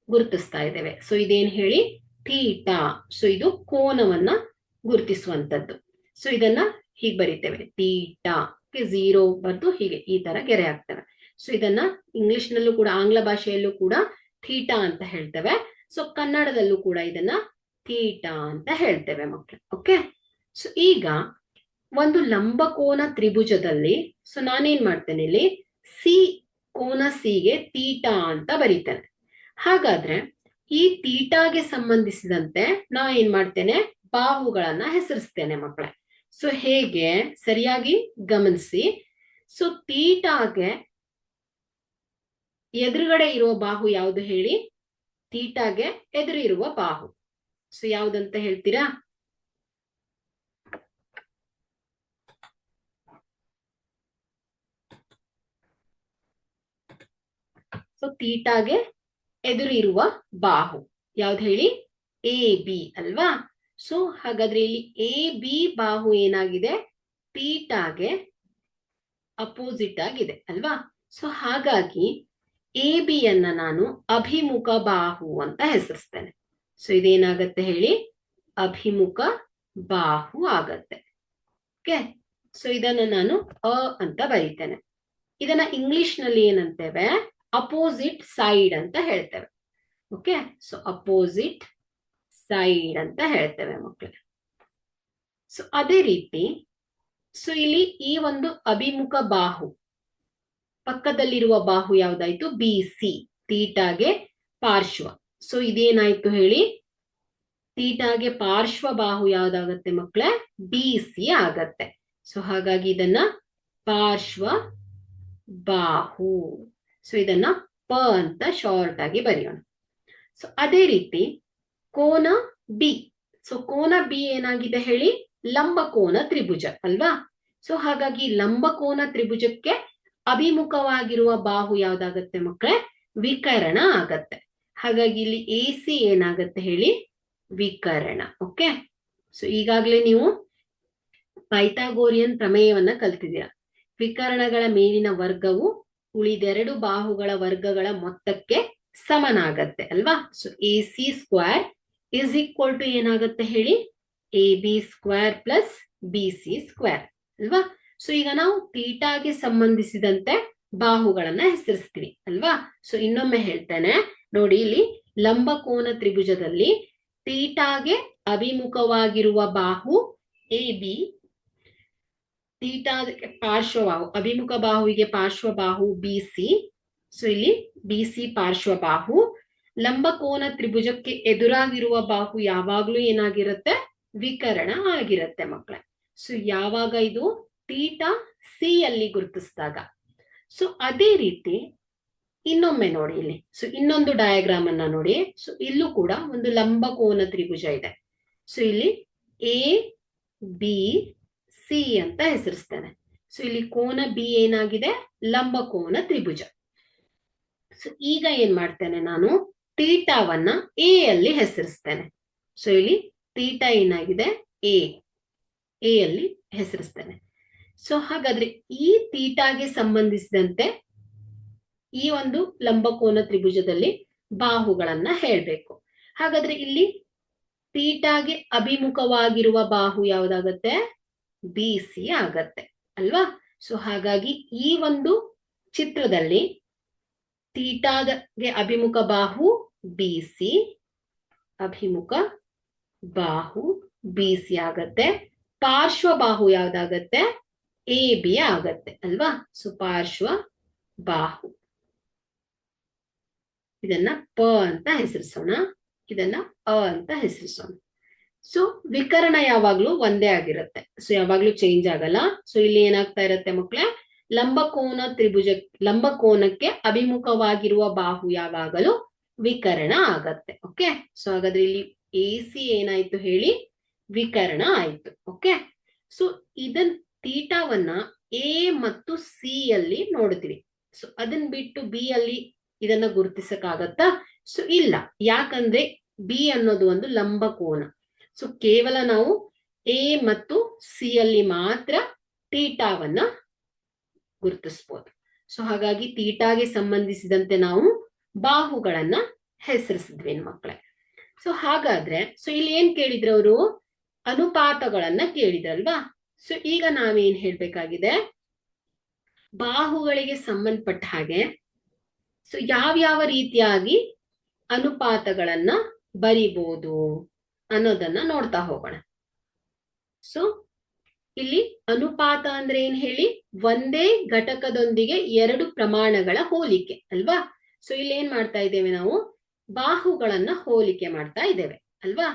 ಗುರುತಿಸ್ತಾ ಇದ್ದೇವೆ. ಸೊ ಇದೇನ್ ಹೇಳಿ, ಥೀಟಾ. ಸೊ ಇದು ಕೋನವನ್ನ ಗುರುತಿಸುವಂತದ್ದು. ಸೊ ಇದನ್ನ ಹೀಗೆ ಬರೀತೇವೆ, ಥೀಟಾ. 0 ಬರ್ದು ಹೀಗೆ ಈ ತರ ಗೆರೆ ಹಾಕ್ತೇವೆ. ಸೊ ಇದನ್ನ ಇಂಗ್ಲಿಷ್ ನಲ್ಲೂ ಕೂಡ, ಆಂಗ್ಲ ಭಾಷೆಯಲ್ಲೂ ಕೂಡ ಥೀಟಾ ಅಂತ ಹೇಳ್ತೇವೆ. ಸೊ ಕನ್ನಡದಲ್ಲೂ ಕೂಡ ಇದನ್ನ ಥೀಟಾ ಅಂತ ಹೇಳ್ತೇವೆ ಮಕ್ಕಳು. ಓಕೆ, ಸೊ ಈಗ ಒಂದು ಲಂಬಕೋನ ತ್ರಿಭುಜದಲ್ಲಿ ಸೊ ನಾನೇನ್ ಮಾಡ್ತೇನೆ, ಇಲ್ಲಿ ಕೋನ ಸಿಗೆ ಥೀಟಾ ಅಂತ ಬರೀತೇನೆ. ಹಾಗಾದ್ರೆ ಈ ಥೀಟಾಗೆ ಸಂಬಂಧಿಸಿದಂತೆ ನಾ ಏನ್ ಮಾಡ್ತೇನೆ, ಬಾಹುಗಳನ್ನ ಹೆಸರಿಸ್ತೇನೆ ಮಕ್ಕಳೇ. ಸೊ ಹೇಗೆ, ಸರಿಯಾಗಿ ಗಮನಿಸಿ. ಸೊ ಥೀಟಾಗೆ ಎದುರುಗಡೆ ಇರುವ ಬಾಹು ಯಾವುದು ಹೇಳಿ, ಥೀಟಾಗೆ ಎದುರು ಇರುವ ಬಾಹು ಸೊ ಯಾವ್ದಂತ ಹೇಳ್ತೀರಾ? ಸೊ ಥೀಟಾಗೆ ಎದುರು ಇರುವ ಬಾಹು ಯಾವ್ದು ಹೇಳಿ, AB ಅಲ್ವಾ. ಸೊ ಹಾಗಾದ್ರೆ ಇಲ್ಲಿ AB ಬಾಹು ಏನಾಗಿದೆ, ಥೀಟಾಗೆ ಅಪೋಸಿಟ್ ಆಗಿದೆ ಅಲ್ವಾ. ಸೊ ಹಾಗಾಗಿ ಎ ಬಿ ಅನ್ನ ನಾನು ಅಭಿಮುಖ ಬಾಹು ಅಂತ ಹೆಸರಿಸ್ತೇನೆ. ಸೊ ಇದೇನಾಗತ್ತೆ ಹೇಳಿ, ಅಭಿಮುಖ ಬಾಹು ಆಗತ್ತೆ. ಓಕೆ, ಸೊ ಇದನ್ನ ನಾನು ಅ ಅಂತ ಬರೀತೇನೆ. ಇದನ್ನ ಇಂಗ್ಲಿಷ್ ನಲ್ಲಿ ಏನಂತೇವೆ, ಅಪೋಸಿಟ್ ಸೈಡ್ ಅಂತ ಹೇಳ್ತೇವೆ. ಓಕೆ, ಸೊ ಅಪೋಸಿಟ್ ಸೈಡ್ ಅಂತ ಹೇಳ್ತೇವೆ ಮಕ್ಕಳೇ. ಸೊ ಅದೇ ರೀತಿ ಸೊ ಇಲ್ಲಿ ಈ ಒಂದು ಅಭಿಮುಖ ಬಾಹು ಪಕ್ಕದಲ್ಲಿರುವ ಬಾಹು ಯಾವ್ದಾಯ್ತು, ಬಿ ಸಿ, ತೀಟಾಗೆ ಪಾರ್ಶ್ವ. ಸೊ ಇದೇನಾಯ್ತು ಹೇಳಿ, ತೀಟಾಗೆ ಪಾರ್ಶ್ವ ಬಾಹು ಯಾವ್ದಾಗತ್ತೆ ಮಕ್ಕಳೇ, ಬಿ ಸಿ ಆಗತ್ತೆ. ಸೊ ಹಾಗಾಗಿ ಇದನ್ನ ಪಾರ್ಶ್ವ ಬಾಹು. ಸೊ ಇದನ್ನ ಪ ಅಂತ ಶಾರ್ಟ್ ಆಗಿ ಬರೆಯೋಣ. ಸೊ ಅದೇ ರೀತಿ ಕೋನ ಬಿ. ಸೊ ಕೋನ ಬಿ ಏನಾಗಿದೆ ಹೇಳಿ, ಲಂಬಕೋನ ತ್ರಿಭುಜ ಅಲ್ವಾ. ಸೊ ಹಾಗಾಗಿ ಲಂಬಕೋನ ತ್ರಿಭುಜಕ್ಕೆ ಅಭಿಮುಖವಾಗಿರುವ ಬಾಹು ಯಾವ್ದಾಗತ್ತೆ ಮಕ್ಕಳೇ, ವಿಕರ್ಣ ಆಗತ್ತೆ. ಹಾಗಾಗಿ ಇಲ್ಲಿ ಎ ಸಿ ಏನಾಗತ್ತೆ ಹೇಳಿ, ವಿಕರ್ಣ. ಓಕೆ, ಸೊ ಈಗಾಗಲೇ ನೀವು ಪೈಥಾಗೋರಿಯನ್ ಪ್ರಮೇಯವನ್ನ ಕಲ್ತಿದ್ದೀರಾ. ವಿಕರ್ಣಗಳ ಮೇಲಿನ ವರ್ಗವು ಉಳಿದೆರಡು ಬಾಹುಗಳ ವರ್ಗಗಳ ಮೊತ್ತಕ್ಕೆ ಸಮನಾಗತ್ತೆ ಅಲ್ವಾ. So A C square is equal to ಏನಾಗತ್ತೆ ಹೇಳಿ, A B square plus B C square ಅಲ್ವಾ. ಸೊ ಈಗ ನಾವು ತೀಟಾಗೆ ಸಂಬಂಧಿಸಿದಂತೆ ಬಾಹುಗಳನ್ನ ಹೆಸರಿಸ್ತೀವಿ ಅಲ್ವಾ. ಸೊ ಇನ್ನೊಮ್ಮೆ ಹೇಳ್ತೇನೆ ನೋಡಿ, ಇಲ್ಲಿ ಲಂಬಕೋನ ತ್ರಿಭುಜದಲ್ಲಿ ತೀಟಾಗೆ ಅಭಿಮುಖವಾಗಿರುವ ಬಾಹು ಎ ಬಿ, ತೀಟಾಗೆ ಪಾರ್ಶ್ವಬಾಹು, ಅಭಿಮುಖ ಬಾಹುವಿಗೆ ಪಾರ್ಶ್ವಬಾಹು ಬಿ ಸಿ. ಸೊ ಇಲ್ಲಿ ಬಿ ಸಿ ಪಾರ್ಶ್ವಬಾಹು. ಲಂಬಕೋನ ತ್ರಿಭುಜಕ್ಕೆ ಎದುರಾಗಿರುವ ಬಾಹು ಯಾವಾಗ್ಲೂ ಏನಾಗಿರುತ್ತೆ, ವಿಕರ್ಣ ಆಗಿರುತ್ತೆ ಮಕ್ಕಳೇ. ಸೊ ಯಾವಾಗ ಇದು ತೀಟಾ ಸಿ ಅಲ್ಲಿ ಗುರುತಿಸಿದಾಗ. ಸೊ ಅದೇ ರೀತಿ ಇನ್ನೊಮ್ಮೆ ನೋಡಿ ಇಲ್ಲಿ, ಸೊ ಇನ್ನೊಂದು ಡಯಾಗ್ರಾಮ್ ಅನ್ನ ನೋಡಿ. ಸೊ ಇಲ್ಲೂ ಕೂಡ ಒಂದು ಲಂಬಕೋನ ತ್ರಿಭುಜ ಇದೆ. ಸೊ ಇಲ್ಲಿ ಎ ಬಿ ಸಿ ಅಂತ ಹೆಸರಿಸ್ತೇನೆ. ಸೊ ಇಲ್ಲಿ ಕೋನ ಬಿ ಏನಾಗಿದೆ, ಲಂಬಕೋನ ತ್ರಿಭುಜ. ಸೊ ಈಗ ಏನ್ ಮಾಡ್ತೇನೆ ನಾನು, ತೀಟಾವನ್ನ ಎ ಅಲ್ಲಿ ಹೆಸರಿಸ್ತೇನೆ. ಸೊ ಇಲ್ಲಿ ತೀಟಾ ಏನಾಗಿದೆ, ಎ ಅಲ್ಲಿ ಹೆಸರಿಸ್ತೇನೆ. ಸೊ ಹಾಗಾದ್ರೆ ಈ ತೀಟಾಗೆ ಸಂಬಂಧಿಸಿದಂತೆ ಈ ಒಂದು ಲಂಬಕೋನ ತ್ರಿಭುಜದಲ್ಲಿ ಬಾಹುಗಳನ್ನ ಹೇಳ್ಬೇಕು. ಹಾಗಾದ್ರೆ ಇಲ್ಲಿ ತೀಟಾಗೆ ಅಭಿಮುಖವಾಗಿರುವ ಬಾಹು ಯಾವ್ದಾಗತ್ತೆ, ಬಿ ಸಿ ಆಗತ್ತೆ ಅಲ್ವಾ. ಸೊ ಹಾಗಾಗಿ ಈ ಒಂದು ಚಿತ್ರದಲ್ಲಿ ತೀಟಾಗೆ ಅಭಿಮುಖ ಬಾಹು ಬಿ ಸಿ, ಅಭಿಮುಖ ಬಾಹು ಬಿ ಸಿ ಆಗತ್ತೆ. ಪಾರ್ಶ್ವ ಬಾಹು ಯಾವ್ದಾಗತ್ತೆ, ಎ ಬಿ ಆಗತ್ತೆ ಅಲ್ವಾ. ಸೊ ಪಾರ್ಶ್ವ ಬಾಹು, ಇದನ್ನ ಪ ಅಂತ ಹೆಸರಿಸೋಣ, ಇದನ್ನ ಅ ಅಂತ ಹೆಸರಿಸೋಣ. ಸೊ ವಿಕರ್ಣ ಯಾವಾಗ್ಲೂ ಒಂದೇ ಆಗಿರುತ್ತೆ. ಸೊ ಯಾವಾಗ್ಲೂ ಚೇಂಜ್ ಆಗಲ್ಲ. ಸೊ ಇಲ್ಲಿ ಏನಾಗ್ತಾ ಇರುತ್ತೆ ಮಕ್ಕಳೇ, ಲಂಬಕೋನ ತ್ರಿಭುಜ, ಲಂಬಕೋನಕ್ಕೆ ಅಭಿಮುಖವಾಗಿರುವ ಬಾಹು ಯಾವಾಗಲೂ ವಿಕರ್ಣ ಆಗತ್ತೆ. ಓಕೆ, ಸೊ ಹಾಗಾದ್ರೆ ಇಲ್ಲಿ ಎ ಸಿ ಏನಾಯ್ತು ಹೇಳಿ, ವಿಕರ್ಣ ಆಯ್ತು. ಓಕೆ, ಸೊ ಇದನ್ ತೀಟಾವನ್ನ ಎ ಮತ್ತು ಸಿ ಅಲ್ಲಿ ನೋಡ್ತೀವಿ. ಸೊ ಅದನ್ನ ಬಿಟ್ಟು ಬಿ ಅಲ್ಲಿ ಇದನ್ನ ಗುರುತಿಸಕ್ಕಾಗತ್ತಾ? ಸೊ ಇಲ್ಲ, ಯಾಕಂದ್ರೆ ಬಿ ಅನ್ನೋದು ಒಂದು ಲಂಬಕೋನ. ಸೊ ಕೇವಲ ನಾವು ಎ ಮತ್ತು ಸಿ ಅಲ್ಲಿ ಮಾತ್ರ ತೀಟಾವನ್ನ ಗುರುತಿಸಬಹುದು. ಸೊ ಹಾಗಾಗಿ ತೀಟಾಗೆ ಸಂಬಂಧಿಸಿದಂತೆ ನಾವು ಬಾಹುಗಳನ್ನ ಹೆಸರಿಸಿದ್ವಿ ಮಕ್ಕಳೇ. ಸೊ ಹಾಗಾದ್ರೆ ಸೊ ಇಲ್ಲಿ ಏನ್ ಕೇಳಿದ್ರು ಅವರು, ಅನುಪಾತಗಳನ್ನ ಕೇಳಿದ್ರಲ್ವಾ. ಸೊ ಈಗ ನಾವೇನ್ ಹೇಳ್ಬೇಕಾಗಿದೆ, ಬಾಹುಗಳಿಗೆ ಸಂಬಂಧಪಟ್ಟ ಹಾಗೆ ಸೊ ಯಾವ್ಯಾವ ರೀತಿಯಾಗಿ ಅನುಪಾತಗಳನ್ನ ಬರಿಬಹುದು ಅನ್ನೋದನ್ನ ನೋಡ್ತಾ ಹೋಗೋಣ. ಸೊ ಇಲ್ಲಿ ಅನುಪಾತ ಅಂದ್ರೆ ಏನ್ ಹೇಳಿ, ಒಂದೇ ಘಟಕದೊಂದಿಗೆ ಎರಡು ಪ್ರಮಾಣಗಳ ಹೋಲಿಕೆ ಅಲ್ವಾ. ಸೊ ಇಲ್ಲಿ ಏನ್ ಮಾಡ್ತಾ ಇದ್ದೇವೆ ನಾವು, ಬಾಹುಗಳನ್ನ ಹೋಲಿಕೆ ಮಾಡ್ತಾ ಇದ್ದೇವೆ ಅಲ್ವಾ.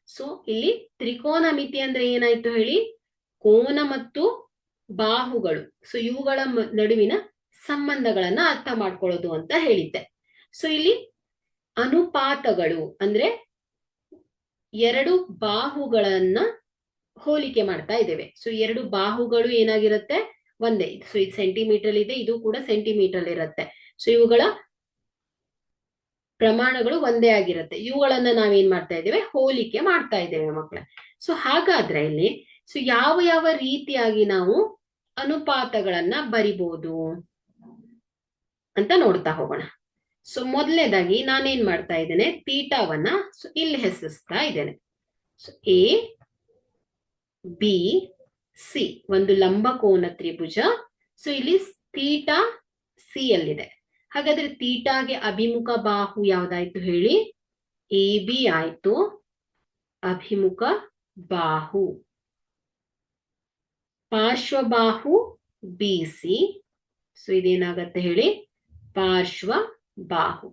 ಸೊ ಇಲ್ಲಿ ತ್ರಿಕೋನ ಮಿತಿ ಅಂದ್ರೆ ಏನಾಯ್ತು ಹೇಳಿ, ಕೋನ ಮತ್ತು ಬಾಹುಗಳು, ಸೊ ಇವುಗಳ ನಡುವಿನ ಸಂಬಂಧಗಳನ್ನ ಅರ್ಥ ಮಾಡ್ಕೊಳ್ಳೋದು ಅಂತ ಹೇಳಿದ್ದೆ. ಸೊ ಇಲ್ಲಿ ಅನುಪಾತಗಳು ಅಂದ್ರೆ ಎರಡು ಬಾಹುಗಳನ್ನ ಹೋಲಿಕೆ ಮಾಡ್ತಾ ಇದ್ದೇವೆ. ಸೊ ಎರಡು ಬಾಹುಗಳು ಏನಾಗಿರುತ್ತೆ, ಒಂದೇ. ಸೊ ಇದು ಸೆಂಟಿಮೀಟರ್ ಇದೆ, ಇದು ಕೂಡ ಸೆಂಟಿಮೀಟರ್ ಇರುತ್ತೆ. ಸೊ ಇವುಗಳ ಪ್ರಮಾಣಗಳು ಒಂದೇ ಆಗಿರುತ್ತೆ. ಇವುಗಳನ್ನ ನಾವೇನ್ ಮಾಡ್ತಾ ಇದ್ದೇವೆ, ಹೋಲಿಕೆ ಮಾಡ್ತಾ ಇದ್ದೇವೆ ಮಕ್ಕಳೇ. ಸೊ ಹಾಗಾದ್ರೆ ಇಲ್ಲಿ ಸೊ ಯಾವ ಯಾವ ರೀತಿಯಾಗಿ ನಾವು ಅನುಪಾತಗಳನ್ನ ಬರಿಬಹುದು ಅಂತ ನೋಡ್ತಾ ಹೋಗೋಣ. ಸೊ ಮೊದಲನೇದಾಗಿ ನಾನೇನ್ ಮಾಡ್ತಾ ಇದ್ದೇನೆ, ತೀಟಾವನ್ನ ಇಲ್ಲಿ ಹೆಸರಿಸ್ತಾ ಇದ್ದೇನೆ. ಸೊ ಎ ಬಿ ಸಿ ಒಂದು ಲಂಬಕೋನ ತ್ರಿಭುಜ. ಸೊ ಇಲ್ಲಿ ತೀಟಾ ಸಿ ಯಲ್ಲಿದೆ. ಹಾಗಾದ್ರೆ ತೀಟಾಗೆ ಅಭಿಮುಖ ಬಾಹು ಯಾವ್ದಾಯ್ತು ಹೇಳಿ? ಎ ಬಿ ಆಯ್ತು ಅಭಿಮುಖ ಬಾಹು. ಪಾರ್ಶ್ವಬಾಹು ಬಿ ಸಿ. ಸೊ ಇದೇನಾಗತ್ತೆ ಹೇಳಿ? ಪಾರ್ಶ್ವ ಬಾಹು.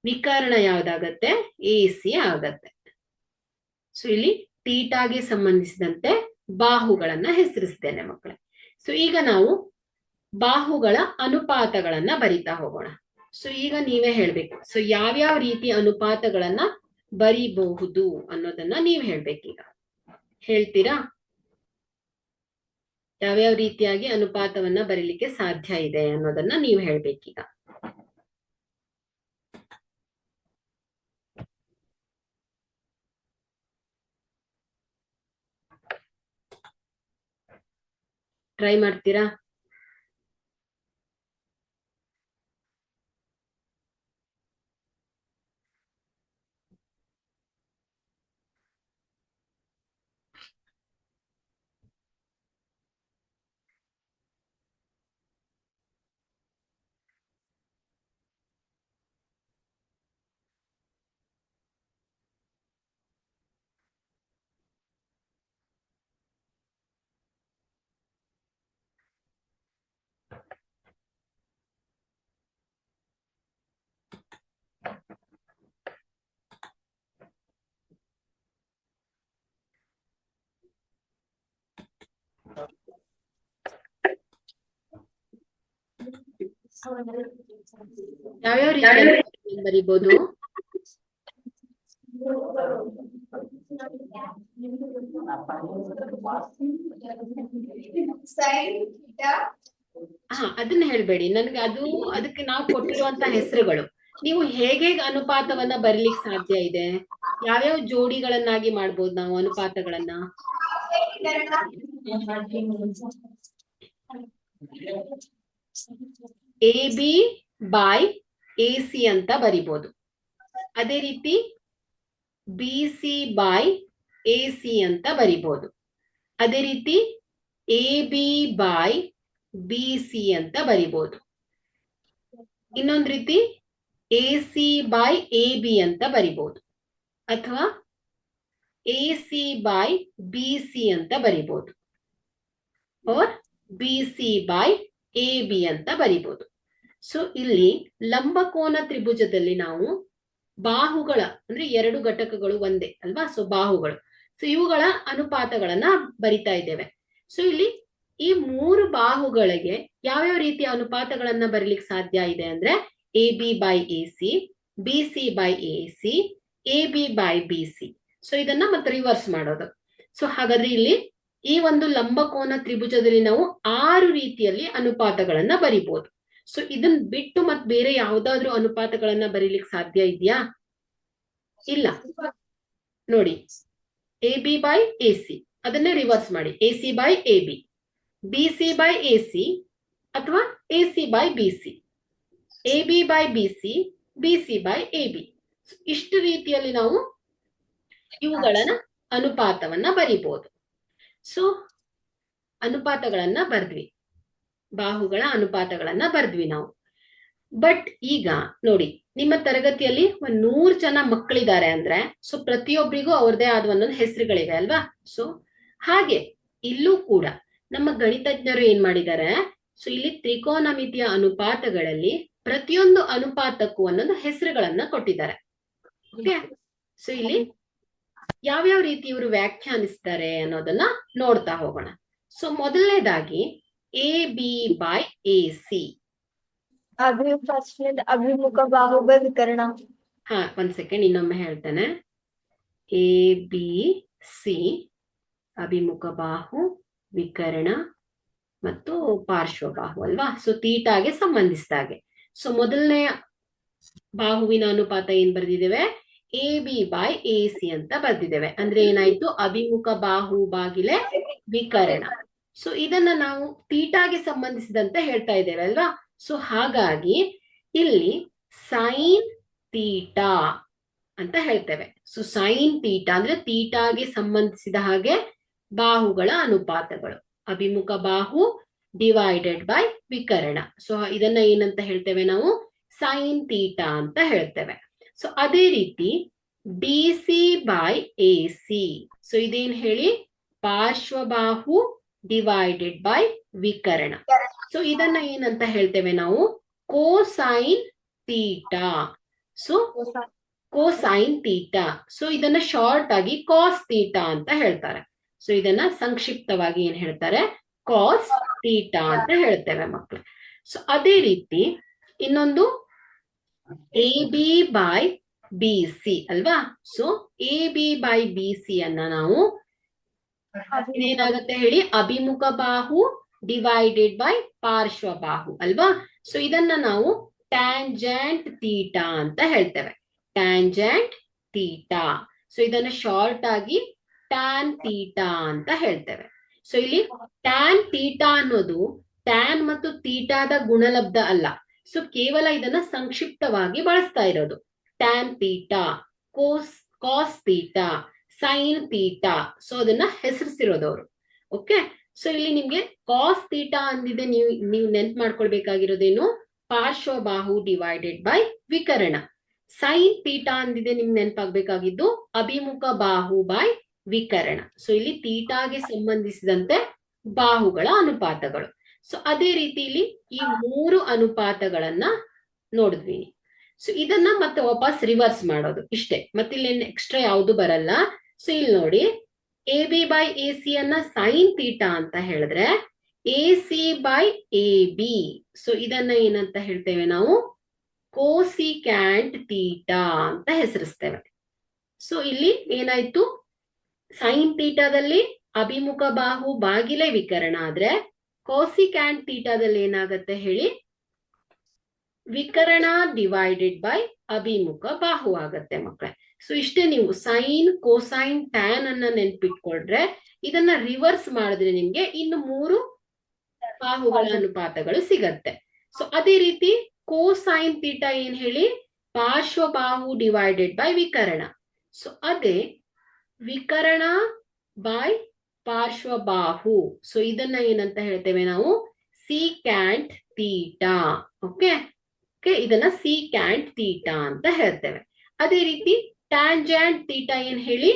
ವಿಕರ್ಣ ಯಾವ್ದಾಗತ್ತೆ? ಎ ಸಿ ಆಗತ್ತೆ. ಸೊ ಇಲ್ಲಿ ತೀಟಾಗೆ ಸಂಬಂಧಿಸಿದಂತೆ ಬಾಹುಗಳನ್ನ ಹೆಸರಿಸ್ತೇನೆ ಮಕ್ಕಳೇ. ಸೊ ಈಗ ನಾವು ಬಾಹುಗಳ ಅನುಪಾತಗಳನ್ನ ಬರಿತಾ ಹೋಗೋಣ. ಸೊ ಈಗ ನೀವೇ ಹೇಳ್ಬೇಕು. ಸೊ ಯಾವ್ಯಾವ ರೀತಿಯ ಅನುಪಾತಗಳನ್ನ ಬರಿಬಹುದು ಅನ್ನೋದನ್ನ ನೀವ್ ಹೇಳ್ಬೇಕೀಗ. ಹೇಳ್ತೀರಾ? ಯಾವ್ಯಾವ ರೀತಿಯಾಗಿ ಅನುಪಾತವನ್ನ ಬರೀಲಿಕ್ಕೆ ಸಾಧ್ಯ ಇದೆ ಅನ್ನೋದನ್ನ ನೀವ್ ಹೇಳ್ಬೇಕೀಗ. ಟ್ರೈ ಮಾಡ್ತೀರಾ? ಯಾವ್ಯಾವ ರೀತಿ ಬರಿಬಹುದು? ಅದನ್ನ ಹೇಳ್ಬೇಡಿ ನನ್ಗೆ. ಅದಕ್ಕೆ ನಾವು ಕೊಟ್ಟಿರುವಂತ ಹೆಸರುಗಳು. ನೀವು ಹೇಗೆ ಅನುಪಾತವನ್ನ ಬರೀಲಿಕ್ಕೆ ಸಾಧ್ಯ ಇದೆ? ಯಾವ್ಯಾವ ಜೋಡಿಗಳನ್ನಾಗಿ ಮಾಡ್ಬೋದು ನಾವು ಅನುಪಾತಗಳನ್ನ? A B by A C ಅಂತ ಬರಿಬಹುದು. ಅದೇ ರೀತಿ B C by A C ಅಂತ ಬರಿಬಹುದು. ಅದೇ ರೀತಿ A B by B C ಅಂತ ಬರಿಬಹುದು. ಇನ್ನೊಂದ್ ರೀತಿ A C by A B ಅಂತ ಬರಿಬಹುದು. ಅಥವಾ A C by B C ಅಂತ ಬರಿಬಹುದು. और B C by A B ಅಂತ ಬರಿಬಹುದು. ಸೊ ಇಲ್ಲಿ ಲಂಬಕೋನ ತ್ರಿಭುಜದಲ್ಲಿ ನಾವು ಬಾಹುಗಳ ಅಂದ್ರೆ ಎರಡು ಘಟಕಗಳು ಒಂದೇ ಅಲ್ವಾ? ಸೊ ಬಾಹುಗಳು. ಸೊ ಇವುಗಳ ಅನುಪಾತಗಳನ್ನ ಬರಿತಾ ಇದ್ದೇವೆ. ಸೊ ಇಲ್ಲಿ ಈ ಮೂರು ಬಾಹುಗಳಿಗೆ ಯಾವ್ಯಾವ ರೀತಿಯ ಅನುಪಾತಗಳನ್ನ ಬರೀಲಿಕ್ಕೆ ಸಾಧ್ಯ ಇದೆ ಅಂದ್ರೆ A B by A C, B C by A C, A B by B C. So ಇದನ್ನ ಮತ್ತೆ ರಿವರ್ಸ್ ಮಾಡೋದು. ಸೊ ಹಾಗಾದ್ರೆ ಇಲ್ಲಿ ಈ ಒಂದು ಲಂಬಕೋನ ತ್ರಿಭುಜದಲ್ಲಿ ನಾವು 6 ರೀತಿಯಲ್ಲಿ ಅನುಪಾತಗಳನ್ನ ಬರಿಬಹುದು. ಸೊ ಇದನ್ನ ಬಿಟ್ಟು ಮತ್ತೆ ಬೇರೆ ಯಾವ್ದಾದ್ರು ಅನುಪಾತಗಳನ್ನ ಬರೀಲಿಕ್ಕೆ ಸಾಧ್ಯ ಇದೆಯಾ? ಇಲ್ಲ. ನೋಡಿ, A B by A C ಅದನ್ನೇ ರಿವರ್ಸ್ ಮಾಡಿ. A C by A B, B C by A C ಅಥವಾ A C by B C, A B by B C, B C by A B. ಇಷ್ಟು ರೀತಿಯಲ್ಲಿ ನಾವು ಇವುಗಳನ್ನ ಅನುಪಾತವನ್ನ ಬರಿಬಹುದು. So ಅನುಪಾತಗಳನ್ನ ಬರ್ದ್ವಿ, ಬಾಹುಗಳ ಅನುಪಾತಗಳನ್ನ ಬರ್ದ್ವಿ ನಾವು. ಬಟ್ ಈಗ ನೋಡಿ, ನಿಮ್ಮ ತರಗತಿಯಲ್ಲಿ 100 ಜನ ಮಕ್ಕಳಿದ್ದಾರೆ ಅಂದ್ರೆ ಸೊ ಪ್ರತಿಯೊಬ್ಬರಿಗೂ ಅವ್ರದೇ ಆದ ಒಂದೊಂದು ಹೆಸರುಗಳಿವೆ ಅಲ್ವಾ? ಸೊ ಹಾಗೆ ಇಲ್ಲೂ ಕೂಡ ನಮ್ಮ ಗಣಿತಜ್ಞರು ಏನ್ ಮಾಡಿದ್ದಾರೆ, ಸೊ ಇಲ್ಲಿ ತ್ರಿಕೋನಮಿತಿಯ ಅನುಪಾತಗಳಲ್ಲಿ ಪ್ರತಿಯೊಂದು ಅನುಪಾತಕ್ಕೂ ಒಂದೊಂದು ಹೆಸರುಗಳನ್ನ ಕೊಟ್ಟಿದ್ದಾರೆ. ಓಕೆ, ಸೊ ಇಲ್ಲಿ ಯಾವ್ಯಾವ ರೀತಿ ಇವರು ವ್ಯಾಖ್ಯಾನಿಸ್ತಾರೆ ಅನ್ನೋದನ್ನ ನೋಡ್ತಾ ಹೋಗೋಣ. ಸೊ ಮೊದಲನೇದಾಗಿ A B by A C. ಅಭಿಮುಖ ಬಾಹುಗಳ ವಿಕರ್ಣ. ಒಂದ್ ಸೆಕೆಂಡ್ ಇನ್ನೊಮ್ಮೆ ಹೇಳ್ತೇನೆ. ಎ ಬಿ ಸಿ ಅಭಿಮುಖ ಬಾಹು, ವಿಕರ್ಣ ಮತ್ತು ಪಾರ್ಶ್ವಬಾಹು ಅಲ್ವಾ? ಸೊ ತೀಟಾಗೆ ಸಂಬಂಧಿಸಿದಾಗೆ. ಸೊ ಮೊದಲನೇ ಬಾಹುವಿನ ಅನುಪಾತ ಏನ್ ಬರೆದಿದ್ದೇವೆ? A B by A C ಅಂತ ಬರ್ದಿದ್ದೇವೆ. ಅಂದ್ರೆ ಏನಾಯ್ತು, ಅಭಿಮುಖ ಬಾಹು ಬಾಗಿಲೆ ವಿಕರ್ಣ. ಸೊ ಇದನ್ನ ನಾವು ತೀಟಾಗೆ ಸಂಬಂಧಿಸಿದಂತೆ ಹೇಳ್ತಾ ಇದ್ದೇವೆ ಅಲ್ವಾ. ಸೊ ಹಾಗಾಗಿ ಇಲ್ಲಿ ಸೈನ್ ತೀಟಾ ಅಂತ ಹೇಳ್ತೇವೆ. ಸೊ ಸೈನ್ ತೀಟಾ ಅಂದ್ರೆ ತೀಟಾಗೆ ಸಂಬಂಧಿಸಿದ ಹಾಗೆ ಬಾಹುಗಳ ಅನುಪಾತಗಳು, ಅಭಿಮುಖ ಬಾಹು ಡಿವೈಡೆಡ್ ಬೈ ವಿಕರ್ಣ. ಸೊ ಇದನ್ನ ಏನಂತ ಹೇಳ್ತೇವೆ ನಾವು, ಸೈನ್ ತೀಟಾ ಅಂತ ಹೇಳ್ತೇವೆ. ಸೊ ಅದೇ ರೀತಿ B C by A C. So ಇದೇನ್ ಹೇಳಿ, ಪಾರ್ಶ್ವಬಾಹು ಡಿವೈಡೆಡ್ ಬೈ ವಿಕರ್ಣ. ಸೊ ಇದನ್ನ ಏನಂತ ಹೇಳ್ತೇವೆ ನಾವು, cosine theta. So cosine theta. So ಇದನ್ನ ಶಾರ್ಟ್ ಆಗಿ ಕಾಸ್ ತೀಟಾ ಅಂತ ಹೇಳ್ತಾರೆ. ಸೊ ಇದನ್ನ ಸಂಕ್ಷಿಪ್ತವಾಗಿ ಏನ್ ಹೇಳ್ತಾರೆ, ಕಾಸ್ ತೀಟಾ ಅಂತ ಹೇಳ್ತೇವೆ ಮಕ್ಕಳು. ಸೊ ಅದೇ ರೀತಿ ಇನ್ನೊಂದು A B by B C ಅಲ್ವಾ. So A B by B C ಅನ್ನ ನಾವು ಇದೇನಾಗುತ್ತೆ ಹೇಳಿ, ಅಭಿಮುಖ ಬಾಹು ಡಿವೈಡೆಡ್ ಬೈ ಪಾರ್ಶ್ವಬಾಹು ಅಲ್ವಾ. ಸೊ ಇದನ್ನ ನಾವು ಟ್ಯಾಂಜೆಂಟ್ ತೀಟಾ ಅಂತ ಹೇಳ್ತೇವೆ, ಟ್ಯಾಂಜೆಂಟ್ ತೀಟಾ. ಸೊ ಇದನ್ನ ಶಾರ್ಟ್ ಆಗಿ ಟ್ಯಾನ್ ತೀಟಾ ಅಂತ ಹೇಳ್ತೇವೆ. ಸೊ ಇಲ್ಲಿ ಟ್ಯಾನ್ ತೀಟಾ ಅನ್ನೋದು ಟ್ಯಾನ್ ಮತ್ತು ತೀಟಾದ ಗುಣಲಬ್ಧ ಅಲ್ಲ. ಸೊ ಕೇವಲ ಇದನ್ನ ಸಂಕ್ಷಿಪ್ತವಾಗಿ ಬಳಸ್ತಾ ಇರೋದು. Tan theta, cos theta, sine theta. So ಅದನ್ನ ಹೆಸರಿಸಿರೋದು ಅವರು. ಓಕೆ. ಸೊ ಇಲ್ಲಿ ನಿಮ್ಗೆ ಕಾಸ್ ತೀಟಾ ಅಂದಿದೆ, ನೀವು ನೆನ್ಪು ಮಾಡ್ಕೊಳ್ಬೇಕಾಗಿರೋದೇನು, ಪಾರ್ಶ್ವಬಾಹು ಡಿವೈಡೆಡ್ ಬೈ ವಿಕರ್ಣ. ಸೈನ್ ತೀಟಾ ಅಂದಿದೆ, ನಿಮ್ಗೆ ನೆನಪಾಗ್ಬೇಕಾಗಿದ್ದು ಅಭಿಮುಖ ಬಾಹು ಬೈ ವಿಕರ್ಣ. ಸೊ ಇಲ್ಲಿ ತೀಟಾಗೆ ಸಂಬಂಧಿಸಿದಂತೆ ಬಾಹುಗಳ ಅನುಪಾತಗಳು. ಸೊ ಅದೇ ರೀತಿ ಇಲ್ಲಿ ಈ 3 ಅನುಪಾತಗಳನ್ನ ನೋಡಿದ್ವಿ. ಸೊ ಇದನ್ನ ಮತ್ತೆ ವಾಪಸ್ ರಿವರ್ಸ್ ಮಾಡೋದು ಇಷ್ಟೇ, ಮತ್ತೆ ಇಲ್ಲಿ ಎಕ್ಸ್ಟ್ರಾ ಯಾವುದು ಬರಲ್ಲ. ಸೊ ಇಲ್ಲಿ ನೋಡಿ, A B by A C ಅನ್ನ ಸೈನ್ ತೀಟಾ ಅಂತ ಹೇಳಿದ್ರೆ A C by A B. So ಇದನ್ನ ಏನಂತ ಹೇಳ್ತೇವೆ ನಾವು, ಕೋಸಿಕ್ಯಾಂಟ್ ತೀಟಾ ಅಂತ ಹೆಸರಿಸ್ತೇವೆ. ಸೊ ಇಲ್ಲಿ ಏನಾಯ್ತು, ಸೈನ್ ತೀಟಾದಲ್ಲಿ ಅಭಿಮುಖ ಬಾಹು ಬಾಗಿಲೆ ವಿಕರ್ಣ ಆದ್ರೆ ಕೋಸಿಕ್ಯಾಂಟ್ ತೀಟಾದಲ್ಲಿ ಏನಾಗತ್ತೆ ಹೇಳಿ, ವಿಕರ್ಣ ಡಿವೈಡೆಡ್ ಬೈ ಅಭಿಮುಖ ಬಾಹು ಆಗತ್ತೆ ಮಕ್ಕಳೇ. ಸೊ ಇಷ್ಟೇ. ನೀವು ಸೈನ್, ಕೋಸೈನ್, ಟ್ಯಾನ್ ಅನ್ನ ನೆನ್ಪಿಟ್ಕೊಂಡ್ರೆ ಇದನ್ನ ರಿವರ್ಸ್ ಮಾಡಿದ್ರೆ ನಿಮ್ಗೆ ಇನ್ನು 3 ಬಾಹುಗಳ ಅನುಪಾತಗಳು ಸಿಗತ್ತೆ. ಸೊ ಅದೇ ರೀತಿ ಕೋಸೈನ್ ತೀಟಾ ಏನ್ ಹೇಳಿ, ಪಾರ್ಶ್ವಬಾಹು ಡಿವೈಡೆಡ್ ಬೈ ವಿಕರ್ಣ. ಸೊ ಅದೇ ವಿಕರ್ಣ ಬೈ ಪಾರ್ಶ್ವಬಾಹು. ಸೊ ಇದನ್ನ ಏನಂತ ಹೇಳ್ತೇವೆ ನಾವು, ಸೀಕ್ಯಾಂಟ್ ತೀಟಾ. ಓಕೆ. ಇದನ್ನ ಸೀಕ್ಯಾಂಟ್ ತೀಟಾ ಅಂತ ಹೇಳ್ತೇವೆ. ಅದೇ ರೀತಿ ಟ್ಯಾಂಜೆಂಟ್ ತೀಟಾ ಏನ್ ಹೇಳಿ,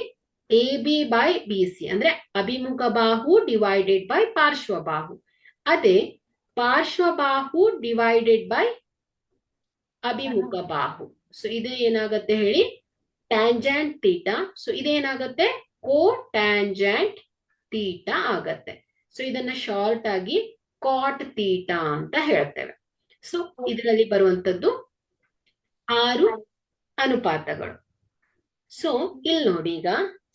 A B by B C ಅಂದ್ರೆ ಅಭಿಮುಖ ಬಾಹು ಡಿವೈಡೆಡ್ ಬೈ ಪಾರ್ಶ್ವಬಾಹು. ಅದೇ ಪಾರ್ಶ್ವಬಾಹು ಡಿವೈಡೆಡ್ ಬೈ ಅಭಿಮುಖ ಬಾಹು. ಸೊ ಇದು ಏನಾಗತ್ತೆ ಹೇಳಿ, ಟ್ಯಾಂಜೆಂಟ್ ತೀಟಾ. ಸೊ ಇದೇನಾಗತ್ತೆ, ಕೋ ಟ್ಯಾಂಜೆಂಟ್ ತೀಟಾ ಆಗತ್ತೆ. ಸೊ ಇದನ್ನ ಶಾರ್ಟ್ ಆಗಿ ಕಾಟ್ ತೀಟಾ ಅಂತ ಹೇಳ್ತೇವೆ. ಸೊ ಇದರಲ್ಲಿ ಬರುವಂತದ್ದು 6 ಅನುಪಾತಗಳು. ಸೊ ಇಲ್ಲಿ ನೋಡಿ ಈಗ,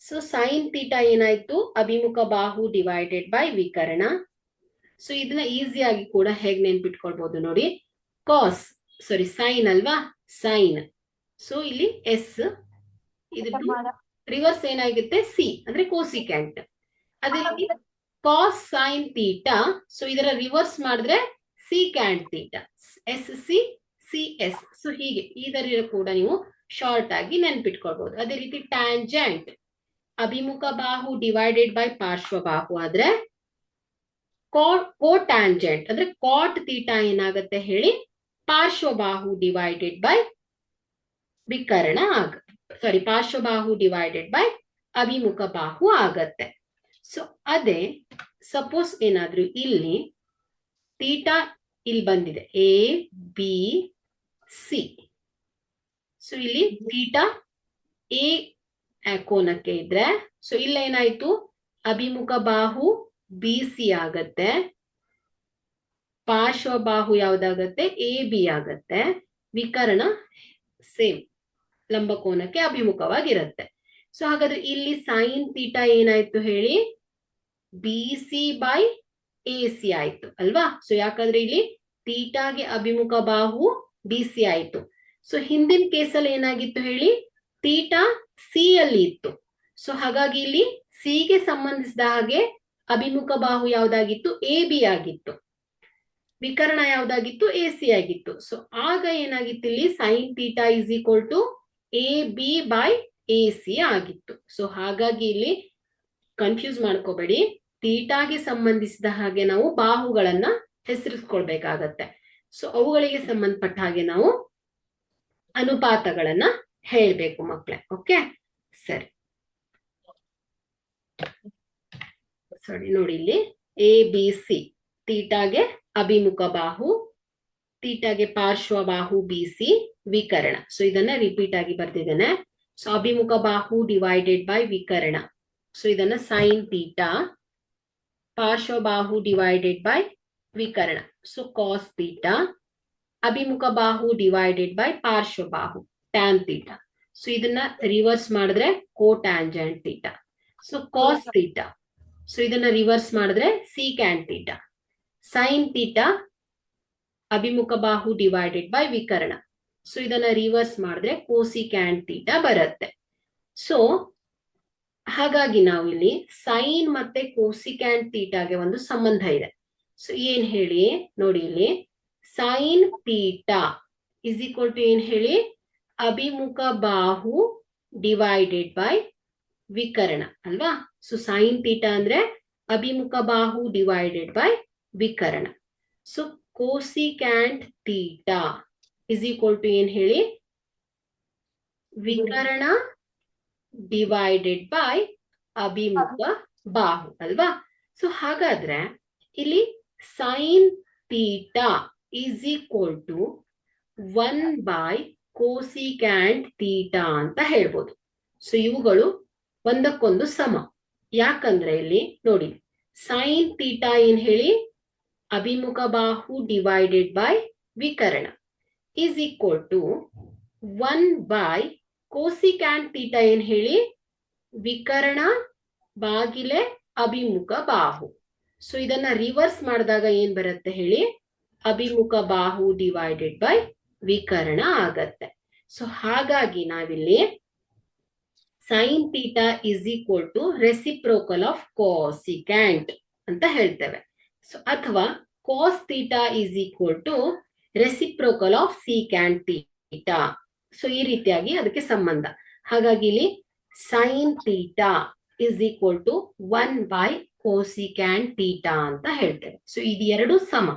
ಸೊ ಸೈನ್ ತೀಟಾ ಏನಾಯ್ತು, ಅಭಿಮುಖ ಬಾಹು ಡಿವೈಡೆಡ್ ಬೈ ವಿಕರ್ಣ. ಸೊ ಇದನ್ನ ಈಸಿಯಾಗಿ ಕೂಡ ಹೇಗೆ ನೆನ್ಪಿಟ್ಕೊಳ್ಬಹುದು ನೋಡಿ, ಸೈನ್ ಅಲ್ವಾ, ಸೈನ್. ಸೊ ಇಲ್ಲಿ ಎಸ್, ಇದ್ರ ರಿವರ್ಸ್ ಏನಾಗುತ್ತೆ, ಸಿ ಅಂದ್ರೆ ಕೋಸಿಕ್ಯಾಂಟ್. ಅದೇ ರೀತಿ ಕಾಸ್ ಸೈನ್ ತೀಟಾ. ಸೊ ಇದರ ರಿವರ್ಸ್ ಮಾಡಿದ್ರೆ secant theta, S C C S. So ಹೀಗೆ ಇದರ ಕೂಡ ನೀವು ಶಾರ್ಟ್ ಆಗಿ ನೆನ್ಪಿಟ್ಕೊಳ್ಬಹುದು. ಅದೇ ರೀತಿ ಟ್ಯಾಂಜೆಂಟ್, ಅಭಿಮುಖ ಬಾಹು ಡಿವೈಡೆಡ್ ಬೈ ಪಾರ್ಶ್ವಬಾಹು ಆದ್ರೆ ಕೋಟ್ಯಾಂಜೆಂಟ್ ಅಂದ್ರೆ ಕಾಟ್ ತೀಟಾ ಏನಾಗತ್ತೆ ಹೇಳಿ, ಪಾರ್ಶ್ವಬಾಹು ಡಿವೈಡೆಡ್ ಬೈ ವಿಕರ್ಣ ಪಾರ್ಶ್ವಬಾಹು ಡಿವೈಡೆಡ್ ಬೈ ಅಭಿಮುಖ ಬಾಹು ಆಗತ್ತೆ. ಸೊ ಅದೇ ಸಪೋಸ್ ಏನಾದ್ರೂ ಇಲ್ಲಿ ತೀಟಾ ಇಲ್ಲಿ ಬಂದಿದೆ ಎ ಬಿ ಸಿ. ಸೊ ಇಲ್ಲಿ ತೀಟಾ ಎ ಕೋನಕ್ಕೆ ಇದ್ರೆ, ಸೊ ಇಲ್ಲ ಏನಾಯ್ತು, ಅಭಿಮುಖ ಬಾಹು ಬಿ ಸಿ ಆಗತ್ತೆ, ಪಾರ್ಶ್ವಬಾಹು ಯಾವ್ದಾಗತ್ತೆ, ಎ ಬಿ ಆಗತ್ತೆ, ವಿಕರ್ಣ ಸೇಮ್ ಲಂಬಕೋನಕ್ಕೆ ಅಭಿಮುಖವಾಗಿರುತ್ತೆ. ಸೊ ಹಾಗಾದ್ರೆ ಇಲ್ಲಿ ಸೈನ್ ತೀಟಾ ಏನಾಯ್ತು ಹೇಳಿ, B C by A C ಆಯ್ತು ಅಲ್ವಾ. ಸೊ ಯಾಕಂದ್ರೆ ಇಲ್ಲಿ ತೀಟಾಗೆ ಅಭಿಮುಖ ಬಾಹು ಬಿ ಸಿ ಆಯ್ತು. ಸೊ ಹಿಂದಿನ ಕೇಸಲ್ಲಿ ಏನಾಗಿತ್ತು ಹೇಳಿ, ತೀಟಾ ಸಿ ಅಲ್ಲಿ ಇತ್ತು. ಸೊ ಹಾಗಾಗಿ ಇಲ್ಲಿ ಸಿ ಗೆ ಸಂಬಂಧಿಸಿದ ಹಾಗೆ ಅಭಿಮುಖ ಬಾಹು ಯಾವ್ದಾಗಿತ್ತು? ಎ ಬಿ ಆಗಿತ್ತು. ವಿಕರ್ಣ ಯಾವ್ದಾಗಿತ್ತು? ಎ ಸಿ ಆಗಿತ್ತು. ಸೊ ಆಗ ಏನಾಗಿತ್ತು ಇಲ್ಲಿ? Sine theta is equal to A B by A C ಆಗಿತ್ತು. ಸೊ ಹಾಗಾಗಿ ಇಲ್ಲಿ ಕನ್ಫ್ಯೂಸ್ ಮಾಡ್ಕೋಬೇಡಿ. ತೀಟಾಗೆ ಸಂಬಂಧಿಸಿದ ಹಾಗೆ ನಾವು ಬಾಹುಗಳನ್ನ ಹೆಸರಿಸ್ಕೊಳ್ಬೇಕಾಗತ್ತೆ. ಸೊ ಅವುಗಳಿಗೆ ಸಂಬಂಧಪಟ್ಟ ಹಾಗೆ ನಾವು ಅನುಪಾತಗಳನ್ನ ಹೇಳ್ಬೇಕು ಮಕ್ಕಳೇ. ಓಕೆ, ಸರಿ. ಸರಿ, ನೋಡಿ ಇಲ್ಲಿ ಎ ಬಿ ಸಿ, ತೀಟಾಗೆ ಅಭಿಮುಖ ಬಾಹು, ತೀಟಾಗೆ ಪಾರ್ಶ್ವ ಬಾಹು ಬಿ ಸಿ, ವಿಕರ್ಣ. ಸೊ ಇದನ್ನ ರಿಪೀಟ್ ಆಗಿ ಬರ್ತಿದ್ದೇನೆ. ಸೊ ಅಭಿಮುಖ ಬಾಹು ಡಿವೈಡೆಡ್ ಬೈ ವಿಕರ್ಣ. ಸೊ ಇದನ್ನ ಸೈನ್ ತೀಟಾ, ಪಾರ್ಶ್ವ ಬಾಹು ಡಿವೈಡೆಡ್ ಬೈ ವಿಕರ್ಣ. ಸೊ ಕಾಸ್ ತೀಟಾ, ಅಭಿಮುಖ ಬಾಹು ಡಿವೈಡೆಡ್ ಬೈ ಪಾರ್ಶ್ವ ಬಾಹು ಟ್ಯಾನ್ ತೀಟಾ. ಸೊ ಇದನ್ನ ರಿವರ್ಸ್ ಮಾಡಿದ್ರೆ cotangent theta. So cos theta, so ಇದನ್ನ ರಿವರ್ಸ್ ಮಾಡಿದ್ರೆ ಸೀಕ್ಯಾಂಟ್ ತೀಟಾ. ಸೈನ್ ತೀಟಾ, ಅಭಿಮುಖ ಬಾಹು ಡಿವೈಡೆಡ್ ಬೈ ವಿಕರ್ಣ. ಸೊ ಇದನ್ನ ರಿವರ್ಸ್ ಮಾಡಿದ್ರೆ ಕೋಸಿಕ್ಯಾಂಟ್ ತೀಟಾ ಬರುತ್ತೆ. ಸೊ ಹಾಗಾಗಿ ನಾವು ಇಲ್ಲಿ ಸೈನ್ ಮತ್ತೆ ಕೋಸಿಕ್ಯಾಂಟ್ ತೀಟಾಗೆ ಒಂದು ಸಂಬಂಧ ಇದೆ. ಸೊ ಏನ್ ಹೇಳಿ ನೋಡಿ, ಇಲ್ಲಿ sine theta is equal to ಏನ್ ಹೇಳಿ? ಅಭಿಮುಖ ಬಾಹು ಡಿವೈಡೆಡ್ ಬೈ ವಿಕರ್ಣ ಅಲ್ವಾ? ಸೊ ಸೈನ್ ತೀಟಾ ಅಂದ್ರೆ ಅಭಿಮುಖ ಬಾಹು ಡಿವೈಡೆಡ್ ಬೈ ವಿಕರ್ಣ. So cosecant theta is equal to ಏನ್ ಹೇಳಿ? ವಿಕರ್ಣ ಡಿವೈಡೆಡ್ ಬೈ ಅಭಿಮುಖ ಬಾಹು ಅಲ್ವಾ? ಸೊ ಹಾಗಾದ್ರೆ ಇಲ್ಲಿ sine theta is equal to 1 by cosecant theta ಅಂತ ಹೇಳ್ಬೋದು. ಸೊ ಇವುಗಳು ಒಂದಕ್ಕೊಂದು ಸಮ. ಯಾಕಂದ್ರೆ ಇಲ್ಲಿ ನೋಡಿ, ಸೈನ್ ತೀಟಾ ಏನ್ ಹೇಳಿ? ಅಭಿಮುಖ ಬಾಹು ಡಿವೈಡೆಡ್ ಬೈ ವಿಕರ್ಣ is equal to 1 by cosecant theta ಏನ್ ಹೇಳಿ? ವಿಕರ್ಣ ಬಾಗಿಲೆ ಅಭಿಮುಖ ಬಾಹು. ಸೊ ಇದನ್ನ ರಿವರ್ಸ್ ಮಾಡಿದಾಗ ಏನ್ ಬರುತ್ತೆ ಹೇಳಿ? ಅಭಿಮುಖ ಬಾಹು ಡಿವೈಡೆಡ್ ಬೈ ವಿಕರ್ಣ ಆಗತ್ತೆ. ಸೊ ಹಾಗಾಗಿ ನಾವಿಲ್ಲಿ sine theta is equal to reciprocal of cosecant ಅಂತ ಹೇಳ್ತೇವೆ. ಸೊ ಅಥವಾ cos theta is equal to reciprocal of secant theta. So ಈ ರೀತಿಯಾಗಿ ಅದಕ್ಕೆ ಸಂಬಂಧ. ಹಾಗಾಗಿ ಇಲ್ಲಿ sine theta is equal to 1 by cosecant theta ಅಂತ ಹೇಳ್ತೇವೆ. ಸೊ ಇದು ಎರಡು ಸಮ.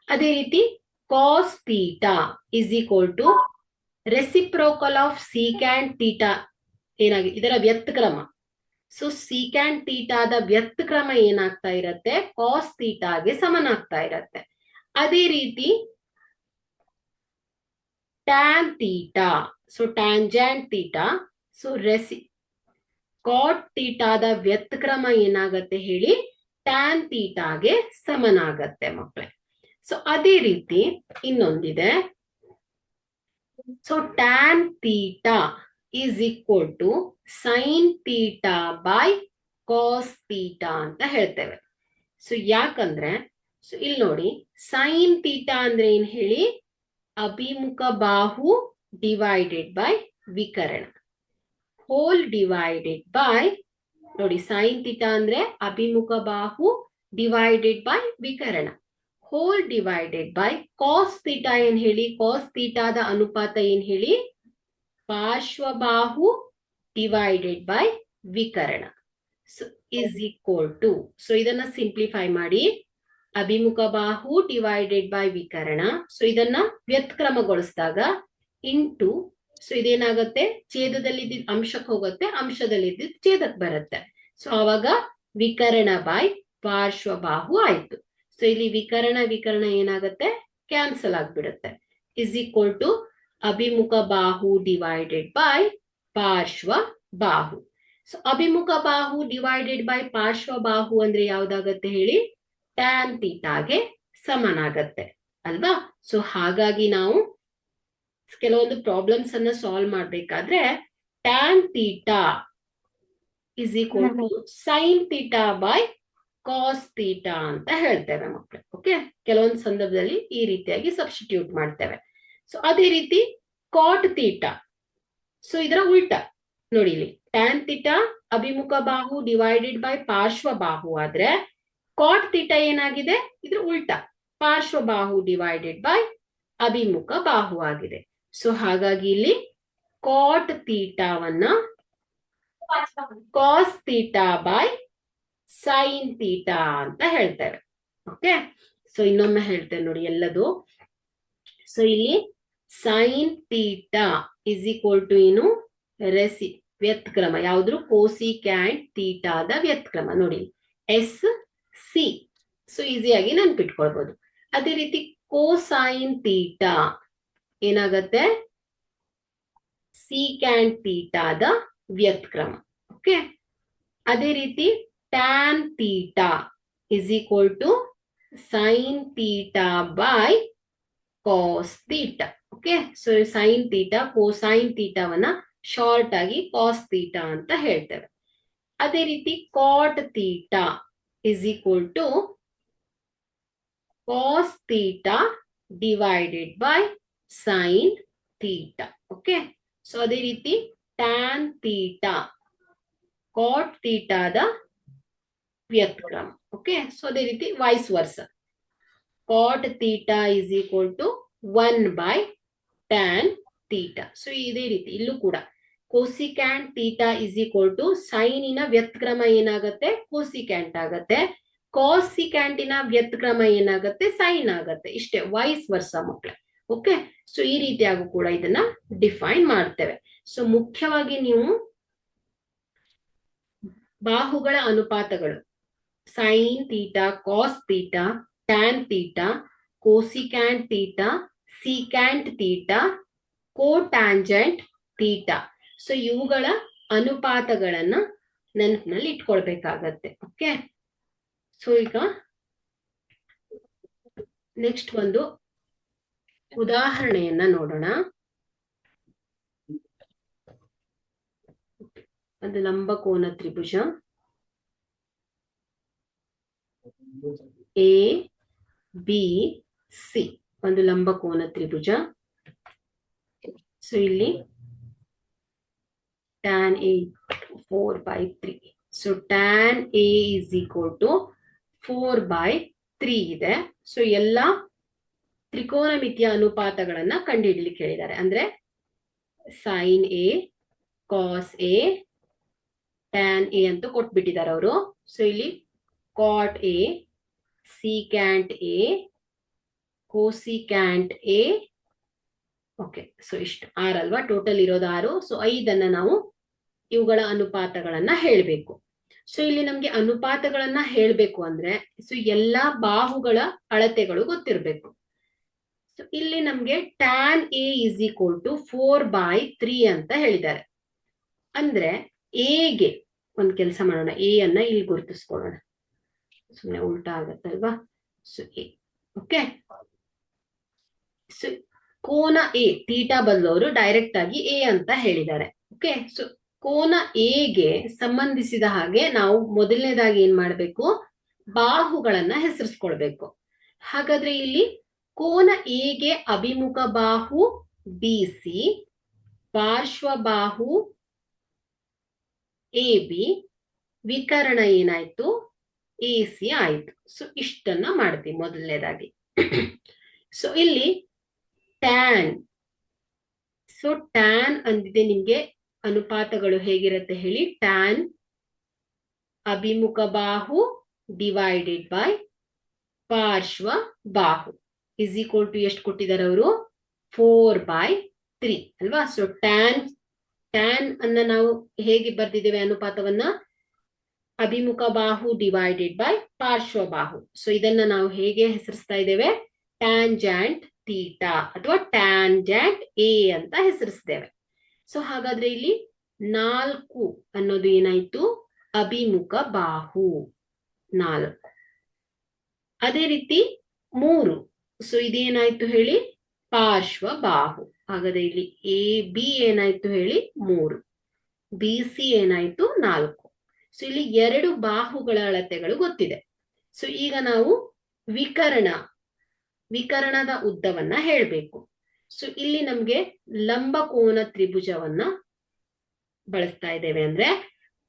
ಅದೇ ರೀತಿ cos theta is equal to reciprocal of secant theta ಏನಾಗಿದೆ? ಇದರ ವ್ಯತ್ಕ್ರಮ. ಸೊ ಸೀಕ್ಯಾಂಟ್ ತೀಟಾದ ವ್ಯತ್ಕ್ರಮ ಏನಾಗ್ತಾ ಇರತ್ತೆ? ಕಾಸ್ ತೀಟಾಗೆ ಸಮನಾಗ್ತಾ ಇರತ್ತೆ. ಅದೇ ರೀತಿ tan theta, so tangent theta, so cot ತೀಟಾದ ವ್ಯತ್ಕ್ರಮ ಏನಾಗತ್ತೆ ಹೇಳಿ? ಟ್ಯಾನ್ ತೀಟಾಗೆ ಸಮನಾಗತ್ತೆ ಮಕ್ಕಳೇ. ಸೊ ಅದೇ ರೀತಿ ಇನ್ನೊಂದಿದೆ. So tan theta is equal to sine theta by cos theta ಅಂತ ಹೇಳ್ತೇವೆ. ಸೊ ಯಾಕಂದ್ರೆ ಸೊ ಇಲ್ಲಿ ನೋಡಿ, ಸೈನ್ ತೀಟಾ ಅಂದ್ರೆ ಏನ್ ಹೇಳಿ? ಅಭಿಮುಖ ಬಾಹು ಡಿವೈಡೆಡ್ ಬೈ ವಿಕರ್ಣ ಹೋಲ್ ಡಿವೈಡೆಡ್ ಬೈ, ನೋಡಿ ಸೈನ್ ತೀಟಾ ಅಂದ್ರೆ ಅಭಿಮುಖ ಬಾಹು ಡಿವೈಡೆಡ್ ಬೈ ವಿಕರ್ಣ whole divided by cos theta ಏನ್ ಹೇಳಿ? ಕಾಸ್ ತೀಟಾದ ಅನುಪಾತ ಏನ್ ಹೇಳಿ? ಪಾರ್ಶ್ವಬಾಹು ಡಿವೈಡೆಡ್ ಬೈ ವಿಕರ್ಣ. So is equal to, so ಇದನ್ನ ಸಿಂಪ್ಲಿಫೈ ಮಾಡಿ, ಅಭಿಮುಖ ಬಾಹು ಡಿವೈಡೆಡ್ ಬೈ ವಿಕರ್ಣ. ಸೊ ಇದನ್ನ ವ್ಯತ್ಕ್ರಮಗೊಳಿಸಿದಾಗ ಇಂಟು, ಸೊ ಇದೇನಾಗತ್ತೆ? ಛೇದದಲ್ಲಿ ಅಂಶಕ್ಕೆ ಹೋಗುತ್ತೆ, ಅಂಶದಲ್ಲಿ ಛೇದಕ್ಕೆ ಬರುತ್ತೆ. ಸೊ ಅವಾಗ ವಿಕರ್ಣ ಬೈ ಪಾರ್ಶ್ವಬಾಹು ಆಯ್ತು. ಸೊ ಇಲ್ಲಿ ವಿಕರ್ಣ ಏನಾಗುತ್ತೆ? ಕ್ಯಾನ್ಸಲ್ ಆಗ್ಬಿಡುತ್ತೆ. ಇಸ್ ಈಕ್ವಲ್ ಟು ಅಭಿಮುಖ ಬಾಹು ಡಿವೈಡೆಡ್ ಬೈ ಪಾರ್ಶ್ವ ಬಾಹು. ಸೊ ಅಭಿಮುಖ ಬಾಹು ಡಿವೈಡೆಡ್ ಬೈ ಪಾರ್ಶ್ವ ಬಾಹು ಅಂದ್ರೆ ಯಾವ್ದಾಗತ್ತೆ ಹೇಳಿ? ಟ್ಯಾನ್ ತೀಟಾಗೆ ಸಮನಾಗತ್ತೆ ಅಲ್ವಾ? ಸೊ ಹಾಗಾಗಿ ನಾವು ಕೆಲವೊಂದು ಪ್ರಾಬ್ಲಮ್ಸ್ ಅನ್ನ ಸಾಲ್ವ್ ಮಾಡ್ಬೇಕಾದ್ರೆ tan theta is equal to sine theta by cos theta ಅಂತ ಹೇಳ್ತೇವೆ ಮಕ್ಕಳು. ಓಕೆ, ಕೆಲವೊಂದು ಸಂದರ್ಭದಲ್ಲಿ ಈ ರೀತಿಯಾಗಿ ಸಬ್ಸ್ಟಿಟ್ಯೂಟ್ ಮಾಡ್ತೇವೆ. ಸೊ ಅದೇ ರೀತಿ ಕಾಟ್ ತೀಟಾ ಸೊ ಇದರ ಉಲ್ಟ ನೋಡಿ ಇಲ್ಲಿ ಟ್ಯಾನ್ ಥೀಟಾ ಅಭಿಮುಖ ಬಾಹು ಡಿವೈಡೆಡ್ ಬೈ ಪಾರ್ಶ್ವ ಬಾಹು ಆದ್ರೆ ಕಾಟ್ ಥೀಟಾ ಏನಾಗಿದೆ, ಇದ್ರ ಉಲ್ಟ ಪಾರ್ಶ್ವ ಬಾಹು ಡಿವೈಡೆಡ್ ಬೈ ಅಭಿಮುಖ ಬಾಹು ಆಗಿದೆ. ಸೊ ಹಾಗಾಗಿ ಇಲ್ಲಿ ಕಾಟ್ ಥೀಟಾವನ್ನ cos theta by sine theta ಅಂತ ಹೇಳ್ತೇವೆ. ಓಕೆ, ಸೊ ಇನ್ನೊಮ್ಮೆ ಹೇಳ್ತೇವೆ ನೋಡಿ ಎಲ್ಲದು. ಸೊ ಇಲ್ಲಿ sine theta is equal to ಏನು, ರೆಸಿ ವ್ಯತ್ಕ್ರಮ ಯಾವ್ದು, ಕೋಸಿಕ್ಯಾಂಟ್ ಥೀಟಾದ ವ್ಯತ್ಕ್ರಮ ನೋಡಿ ಎಸ್ ಸಿ. ಸೊ ಈಸಿಯಾಗಿ ನೆನ್ಪಿಟ್ಕೊಳ್ಬಹುದು. ಅದೇ ರೀತಿ ಕೋಸೈನ್ ಥೀಟಾ ಏನಾಗತ್ತೆ, ಸಿಕ್ಯಾಂಟ್ ಥೀಟಾದ ವ್ಯತ್ಕ್ರಮ. ಓಕೆ, ಅದೇ ರೀತಿ tan theta is equal to sine theta by cos theta. Okay, so sine theta cosine ಥೀಟಾವನ್ನ ಶಾರ್ಟ್ ಆಗಿ ಕಾಸ್ ಥೀಟಾ ಅಂತ ಹೇಳ್ತೇವೆ. ಅದೇ ರೀತಿ cot theta is equal to cos theta divided by sine theta. Okay, so ಅದೇ ರೀತಿ tan theta cot ಥೀಟಾದ ವ್ಯತ್ಕ್ರಮ. ಓಕೆ, ಸೊ ಅದೇ ರೀತಿ vice versa cot theta is equal to 1 by tan theta. So ಇದೇ ರೀತಿ ಇಲ್ಲೂ ಕೂಡ ಕೋಸಿಕ್ಯಾಂಟ್ ಥೀಟಾ ಇಸ್ ಈಕ್ವಲ್ ಟು ಸೈನಿನ ವ್ಯತ್ಕ್ರಮ ಏನಾಗತ್ತೆ, ಕೋಸಿಕ್ಯಾಂಟ್ ಆಗತ್ತೆ, ಕಾಸಿಕ್ಯಾಂಟಿನ ವ್ಯತ್ಕ್ರಮ ಏನಾಗತ್ತೆ, ಸೈನ್ ಆಗತ್ತೆ. ಇಷ್ಟೇ, ವೈಸ್ ವರ್ಸ ಮಕ್ಕಳೇ. ಓಕೆ, ಸೊ ಈ ರೀತಿಯಾಗೂ ಕೂಡ ಇದನ್ನ ಡಿಫೈನ್ ಮಾಡ್ತೇವೆ. ಸೊ ಮುಖ್ಯವಾಗಿ ನೀವು ಬಾಹುಗಳ ಅನುಪಾತಗಳು sine theta, cos theta, tan theta, cosecant theta, secant theta, cotangent theta. So ಇವುಗಳ ಅನುಪಾತಗಳನ್ನ ನೆನಪಿನಲ್ಲಿ ಇಟ್ಕೊಳ್ಬೇಕಾಗತ್ತೆ. ಓಕೆ, ಸೊ ಈಗ ನೆಕ್ಸ್ಟ್ ಒಂದು ಉದಾಹರಣೆಯನ್ನ ನೋಡೋಣ. ಒಂದು ಲಂಬಕೋನ ತ್ರಿಭುಜ ಎ ಬಿ ಸಿ, ಒಂದು ಲಂಬಕೋನ ತ್ರಿಭುಜ. ಸೊ ಇಲ್ಲಿ tan A 4/3. So tan A is equal to 4/3 ಇದೆ. ಸೊ ಎಲ್ಲ ತ್ರಿಕೋನಮಿತಿಯ ಅನುಪಾತಗಳನ್ನ ಕಂಡುಹಿಡಲಿಕ್ಕೆ ಹೇಳಿದ್ದಾರೆ. ಅಂದ್ರೆ sine A, cos A, tan A ಅಂತ ಕೊಟ್ಬಿಟ್ಟಿದ್ದಾರೆ ಅವರು. ಸೊ ಇಲ್ಲಿ cot A, secant A, cosecant A. Okay, so ಇಷ್ಟು 6 ಅಲ್ವಾ, ಟೋಟಲ್ ಇರೋದು 6. ಸೊ 5ಅನ್ನ ನಾವು ಇವುಗಳ ಅನುಪಾತಗಳನ್ನ ಹೇಳ್ಬೇಕು. ಸೊ ಇಲ್ಲಿ ನಮ್ಗೆ ಅನುಪಾತಗಳನ್ನ ಹೇಳ್ಬೇಕು ಅಂದ್ರೆ ಸೊ ಎಲ್ಲಾ ಬಾಹುಗಳ ಅಳತೆಗಳು ಗೊತ್ತಿರ್ಬೇಕು. ಸೊ ಇಲ್ಲಿ ನಮ್ಗೆ tan A is equal to 4/3 ಅಂತ ಹೇಳಿದ್ದಾರೆ. ಅಂದ್ರೆ ಎಗೆ ಒಂದ್ ಕೆಲಸ ಮಾಡೋಣ, ಎ ಅನ್ನ ಇಲ್ಲಿ ಗುರುತಿಸ್ಕೊಳ್ಳೋಣ, ಸುಮ್ಮನೆ ಉಲ್ಟಾ ಆಗತ್ತಲ್ವಾ. So A, okay. ಸೊ ಕೋನ ಎ, ಥೀಟಾ ಬದಲವರು ಡೈರೆಕ್ಟ್ ಆಗಿ ಎ ಅಂತ ಹೇಳಿದ್ದಾರೆ. ಓಕೆ, ಸೊ ಕೋನ ಎಗೆ ಸಂಬಂಧಿಸಿದ ಹಾಗೆ ನಾವು ಮೊದಲನೇದಾಗಿ ಏನ್ ಮಾಡ್ಬೇಕು, ಬಾಹುಗಳನ್ನ ಹೆಸರಿಸ್ಕೊಳ್ಬೇಕು. ಹಾಗಾದ್ರೆ ಇಲ್ಲಿ ಕೋನ ಎಗೆ ಅಭಿಮುಖ ಬಾಹು ಬಿ ಸಿ, ಪಾರ್ಶ್ವ ಬಾಹು ಎ ಬಿ, ವಿಕರ್ಣ ಏನಾಯ್ತು, ಎ ಸಿ ಆಯ್ತು. ಸೊ ಇಷ್ಟನ್ನ ಮಾಡ್ತೀವಿ ಮೊದಲನೇದಾಗಿ. ಸೊ ಇಲ್ಲಿ ಟ್ಯಾನ್, ಸೊ ಟ್ಯಾನ್ ಅಂದಿದೆ ನಿಮ್ಗೆ ಅನುಪಾತಗಳು ಹೇಗಿರುತ್ತೆ ಹೇಳಿ. ಟ್ಯಾನ್ ಅಭಿಮುಖ ಬಾಹು ಡಿವೈಡೆಡ್ ಬೈ ಪಾರ್ಶ್ವ ಬಾಹು ಇಸ್ ಈಕ್ವಲ್ ಟು ಎಷ್ಟು ಕೊಟ್ಟಿದ್ದಾರೆ ಅವರು, 4/3 ಅಲ್ವಾ. ಸೊ ಟ್ಯಾನ್ ಅನ್ನ ನಾವು ಹೇಗೆ ಬರ್ದಿದ್ದೇವೆ ಅನುಪಾತವನ್ನ, ಅಭಿಮುಖ ಬಾಹು ಡಿವೈಡೆಡ್ ಬೈ ಪಾರ್ಶ್ವ ಬಾಹು. ಸೊ ಇದನ್ನ ನಾವು ಹೇಗೆ ಹೆಸರಿಸ್ತಾ ಇದ್ದೇವೆ, ಟ್ಯಾಂಜೆಂಟ್ ಥೀಟಾ ಅಥವಾ ಟ್ಯಾಂಜೆಂಟ್ ಎ ಅಂತ ಹೆಸರಿಸ್ತೇವೆ. ಸೊ ಹಾಗಾದ್ರೆ ಇಲ್ಲಿ 4 ಅನ್ನೋದು ಏನಾಯ್ತು, ಅಭಿಮುಖ ಬಾಹು 4. ಅದೇ ರೀತಿ 3, ಸೊ ಇದೇನಾಯ್ತು ಹೇಳಿ, ಪಾರ್ಶ್ವ ಬಾಹು. ಹಾಗಾದ್ರೆ ಇಲ್ಲಿ ಎ ಬಿ ಏನಾಯ್ತು ಹೇಳಿ 3, ಬಿ ಸಿ ಏನಾಯ್ತು 4. ಸೊ ಇಲ್ಲಿ 2 ಬಾಹುಗಳ ಅಳತೆಗಳು ಗೊತ್ತಿದೆ. ಸೊ ಈಗ ನಾವು ವಿಕರಣದ ಉದ್ದವನ್ನ ಹೇಳ್ಬೇಕು. ಸೊ ಇಲ್ಲಿ ನಮ್ಗೆ ಲಂಬಕೋನ ತ್ರಿಭುಜವನ್ನ ಬಳಸ್ತಾ ಇದ್ದೇವೆ ಅಂದ್ರೆ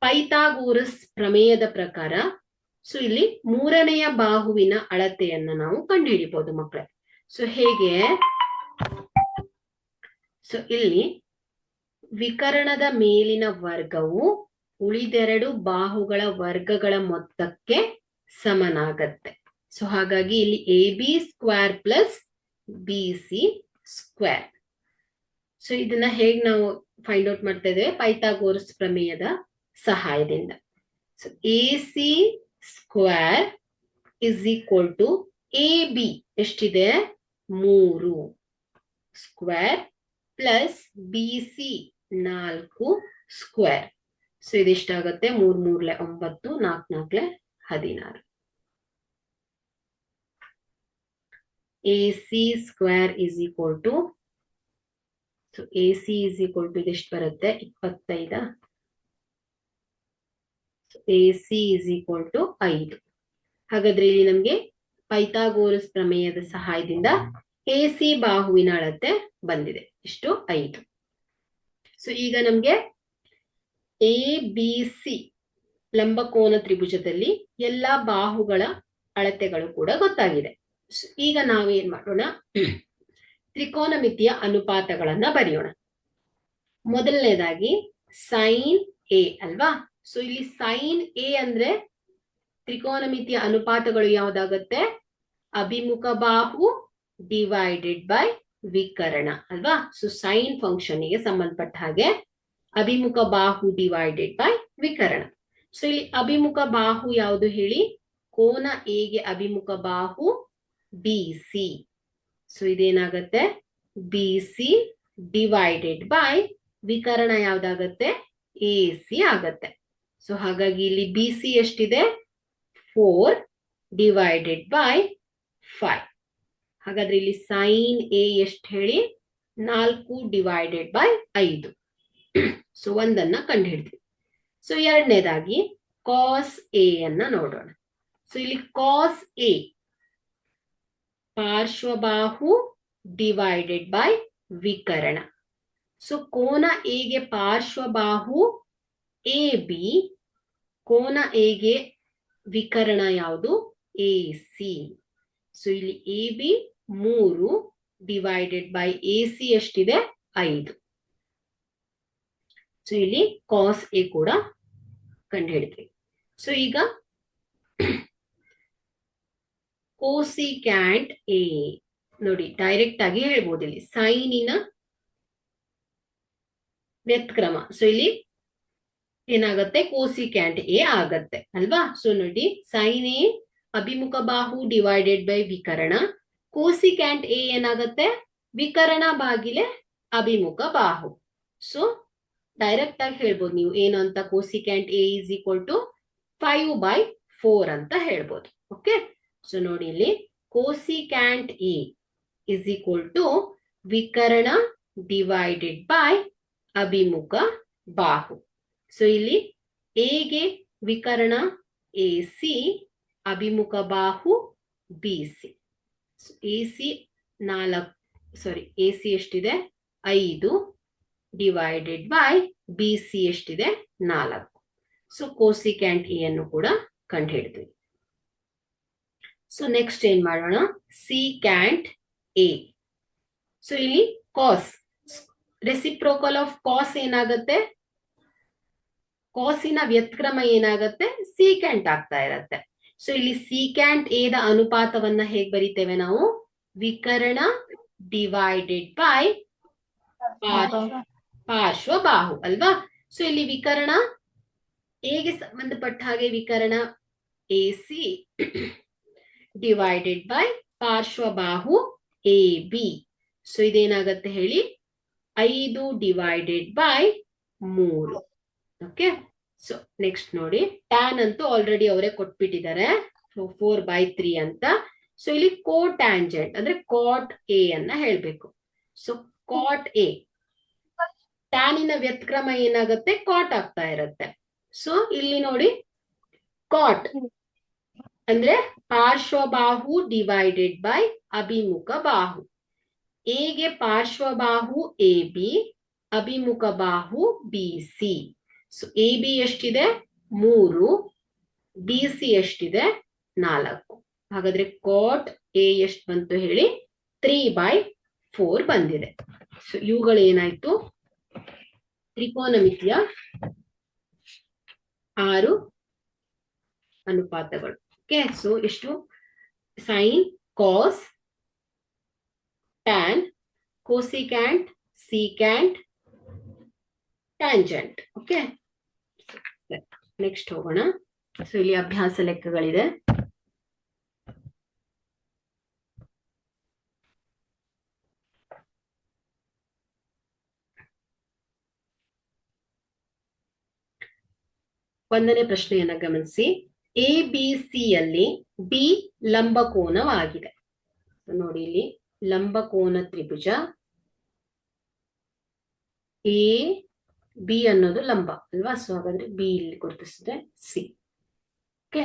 ಪೈಥಾಗೋರಸ್ ಪ್ರಮೇಯದ ಪ್ರಕಾರ ಸೊ ಇಲ್ಲಿ ಮೂರನೆಯ ಬಾಹುವಿನ ಅಳತೆಯನ್ನ ನಾವು ಕಂಡುಹಿಡಿಬಹುದು ಮಕ್ಕಳೇ. ಸೊ ಹೇಗೆ, ಸೊ ಇಲ್ಲಿ ವಿಕರಣದ ಮೇಲಿನ ವರ್ಗವು ಉಳಿದೆರಡು ಬಾಹುಗಳ ವರ್ಗಗಳ ಮೊತ್ತಕ್ಕೆ ಸಮನಾಗತ್ತೆ. ಸೊ ಹಾಗಾಗಿ ಇಲ್ಲಿ AB² ಪ್ಲಸ್ BC². ಸೊ ಇದನ್ನ ಹೇಗೆ ನಾವು ಫೈಂಡ್ ಔಟ್ ಮಾಡ್ತಾ ಇದ್ದೇವೆ, ಪೈಥಾಗೋರಸ್ ಪ್ರಮೇಯದ ಸಹಾಯದಿಂದ. So AC² is equal to AB ಎಷ್ಟಿದೆ 3 square plus BC 4 square. So ಇದಿಷ್ಟಾಗತ್ತೆ 3 3 9 4 4 16. AC² is equal to, so AC is equal to ಇದೆಷ್ಟು ಬರುತ್ತೆ 25. AC is equal to 5. ಹಾಗಾದ್ರೆ ಇಲ್ಲಿ ನಮ್ಗೆ ಪೈಥಾಗೋರಸ್ ಪ್ರಮೇಯದ ಸಹಾಯದಿಂದ AC ಬಾಹುವಿನ ಅಳತೆ ಬಂದಿದೆ, ಇಷ್ಟು 5. ಸೊ ಈಗ ನಮ್ಗೆ ABC ಲಂಬಕೋನ ತ್ರಿಭುಜದಲ್ಲಿ ಎಲ್ಲಾ ಬಾಹುಗಳ ಅಳತೆಗಳು ಕೂಡ ಗೊತ್ತಾಗಿದೆ. ಈಗ ನಾವೇನ್ ಮಾಡೋಣ, ತ್ರಿಕೋನಮಿತಿಯ ಅನುಪಾತಗಳನ್ನ ಬರೆಯೋಣ. ಮೊದಲನೇದಾಗಿ ಸೈನ್ A ಅಲ್ವಾ. ಸೊ ಇಲ್ಲಿ ಸೈನ್ A ಅಂದ್ರೆ ತ್ರಿಕೋನಮಿತಿಯ ಅನುಪಾತಗಳು ಯಾವ್ದಾಗತ್ತೆ, ಅಭಿಮುಖ ಬಾಹು ಡಿವೈಡೆಡ್ ಬೈ ವಿಕರ್ಣ ಅಲ್ವಾ. ಸೊ ಸೈನ್ ಫಂಕ್ಷನ್ ಗೆ ಸಂಬಂಧಪಟ್ಟ ಹಾಗೆ ಅಭಿಮುಖ ಬಾಹು ಡಿವೈಡೆಡ್ ಬೈ ವಿಕರ್ಣ. ಸೊ ಇಲ್ಲಿ ಅಭಿಮುಖ ಬಾಹು ಯಾವುದು ಹೇಳಿ, ಕೋನ A ಗೆ ಅಭಿಮುಖ ಬಾಹು BC. ಸೊ ಇದೇನಾಗತ್ತೆ BC ಡಿವೈಡೆಡ್ ಬೈ ವಿಕರ್ಣ ಯಾವ್ದಾಗತ್ತೆ AC ಆಗತ್ತೆ. ಸೊ ಹಾಗಾಗಿ ಇಲ್ಲಿ BC ಎಷ್ಟಿದೆ 4 ಡಿವೈಡೆಡ್ ಬೈ 5. ಹಾಗಾದ್ರೆ ಇಲ್ಲಿ ಸೈನ್ A ಎಷ್ಟು ಹೇಳಿ 4 ಡಿವೈಡೆಡ್ ಬೈ 5. ಸೊ ಒಂದನ್ನ ಕಂಡು ಹಿಡಿದ್ವಿ. ಸೊ ಎರಡನೇದಾಗಿ ಕಾಸ್ A ಅನ್ನ ನೋಡೋಣ. ಸೊ ಇಲ್ಲಿ ಕಾಸ್ A ಪಾರ್ಶ್ವಬಾಹು ಡಿವೈಡೆಡ್ ಬೈ ವಿಕರ್ಣ. ಸೊ ಕೋನ A ಗೆ ಪಾರ್ಶ್ವಬಾಹು AB, ಕೋನ A ಗೆ ವಿಕರ್ಣ ಯಾವುದು AC. ಸೊ ಇಲ್ಲಿ AB 3 ಡಿವೈಡೆಡ್ ಬೈ AC ಎಷ್ಟಿದೆ 5. ಸೊ ಇಲ್ಲಿ ಕಾಸ್ A ಕೂಡ ಕಂಡು ಹಿಡಿದ್ವಿ. ಸೊ ಈಗ ಕೋಸಿಕ್ಯಾಂಟ್ A ನೋಡಿ, ಡೈರೆಕ್ಟ್ ಆಗಿ ಹೇಳ್ಬೋದು ಇಲ್ಲಿ ಸೈನಿನ ವ್ಯತ್ಕ್ರಮ. ಸೊ ಇಲ್ಲಿ ಏನಾಗತ್ತೆ ಕೋಸಿಕ್ಯಾಂಟ್ A ಆಗತ್ತೆ ಅಲ್ವಾ. ಸೊ ನೋಡಿ ಸೈನ್ A ಅಭಿಮುಖ ಬಾಹು ಡಿವೈಡೆಡ್ ಬೈ ವಿಕರ್ಣ, ಕೋಸಿಕ್ಯಾಂಟ್ A ಏನಾಗತ್ತೆ ವಿಕರ್ಣ ಬಾಗಿಲೆ ಅಭಿಮುಖ ಬಾಹು. ಸೊ ಡೈರೆಕ್ಟ್ ಆಗಿ ಹೇಳ್ಬೋದು ನೀವು ಏನು ಅಂತ, ಕೋಸಿಕ್ಯಾಂಟ್ A is equal to 5/4 ಅಂತ ಹೇಳ್ಬೋದು. ಓಕೆ. ಸೊ ನೋಡಿ ಇಲ್ಲಿ cosecant A is equal to ವಿಕರ್ಣ ಡಿವೈಡೆಡ್ ಬೈ ಅಭಿಮುಖ ಬಾಹು. ಸೊ ಇಲ್ಲಿ A ಗೆ ವಿಕರ್ಣ AC, ಅಭಿಮುಖ ಬಾಹು BC. AC ಎಷ್ಟಿದೆ 5 ಡಿವೈಡೆಡ್ ಬೈ BC ಎಷ್ಟಿದೆ 4. ಸೊ ಕೋಸಿಕ್ಯಾಂಟ್ A ಅನ್ನು ಕೂಡ ಕಂಡು ಹಿಡಿದ್ವಿ. ಸೊ ನೆಕ್ಸ್ಟ್ ಏನ್ ಮಾಡೋಣ, ಸಿಕ್ಯಾಂಟ್ A. ಸೊ ಇಲ್ಲಿ ಕಾಸ್, ರೆಸಿಪ್ರೋಕಲ್ ಆಫ್ ಕಾಸ್ ಏನಾಗತ್ತೆ, ಕಾಸಿನ ವ್ಯತ್ಕ್ರಮ ಏನಾಗತ್ತೆ ಸಿಕ್ಯಾಂಟ್ ಆಗ್ತಾ ಇರತ್ತೆ. ಸೊ ಇಲ್ಲಿ ಸಿಕ್ಯಾಂಟ್ A ದ ಅನುಪಾತವನ್ನ ಹೇಗ್ ಬರೀತೇವೆ ನಾವು, ವಿಕರ್ಣ ಡಿವೈಡೆಡ್ ಬೈ ಪಾರ್ಶ್ವಬಾಹು ಅಲ್ವಾ. ಸೊ ಇಲ್ಲಿ ವಿಕರ್ಣ A ಗೆ ಸಂಬಂಧಪಟ್ಟ ಹಾಗೆ ವಿಕರ್ಣ AC ಡಿವೈಡೆಡ್ ಬೈ ಪಾರ್ಶ್ವಬಾಹು AB. ಸೊ ಇದೇನಾಗತ್ತೆ ಹೇಳಿ 5 divided by 3. Okay. So next ನೋಡಿ, ಟ್ಯಾನ್ ಅಂತೂ ಆಲ್ರೆಡಿ ಅವರೇ ಕೊಟ್ಬಿಟ್ಟಿದ್ದಾರೆ 4/3 ಅಂತ. ಸೊ ಇಲ್ಲಿ ಕೋಟ್ಯಾಂಜೆಂಟ್ ಅಂದ್ರೆ ಕಾಟ್ A ಅನ್ನ ಹೇಳ್ಬೇಕು. ಸೊ ಕಾಟ್ A, ಟ್ಯಾನಿನ ವ್ಯತ್ಕ್ರಮ ಏನಾಗುತ್ತೆ ಕಾಟ್ ಆಗ್ತಾ ಇರತ್ತೆ. ಸೊ ಇಲ್ಲಿ ನೋಡಿ ಕಾಟ್ ಅಂದ್ರೆ ಪಾರ್ಶ್ವಬಾಹು ಡಿವೈಡೆಡ್ ಬೈ ಅಭಿಮುಖ ಬಾಹು. A ಗೆ ಪಾರ್ಶ್ವಬಾಹು AB, ಅಭಿಮುಖ ಬಾಹು BC. ಸೊ AB ಎಷ್ಟಿದೆ 3, BC ಎಷ್ಟಿದೆ 4. ಹಾಗಾದ್ರೆ ಕಾಟ್ A ಎಷ್ಟು ಬಂತು ಹೇಳಿ 3/4 ಬಂದಿದೆ. ಸೊ ಇವುಗಳು ಏನಾಯ್ತು ತ್ರಿಕೋನಮಿತಿಯ 6 ಅನುಪಾತಗಳು. ಓಕೆ, ಸೊ ಎಷ್ಟು sine, cos, tan, cosecant, secant, tangent. Okay, next ಹೋಗೋಣ. ಸೊ ಇಲ್ಲಿ ಅಭ್ಯಾಸ ಲೆಕ್ಕಗಳಿದೆ. ಒಂದನೇ ಪ್ರಶ್ನೆಯನ್ನ ಗಮನಿಸಿ. ABCಯಲ್ಲಿ B ಲಂಬಕೋನವಾಗಿದೆ. ನೋಡಿ ಇಲ್ಲಿ ಲಂಬಕೋನ ತ್ರಿಭುಜ AB ಅನ್ನೋದು ಲಂಬ ಅಲ್ವಾ? ಸೊ ಹಾಗಾದ್ರೆ B ಇಲ್ಲಿ ಗುರುತಿಸಿದೆ C. ಓಕೆ,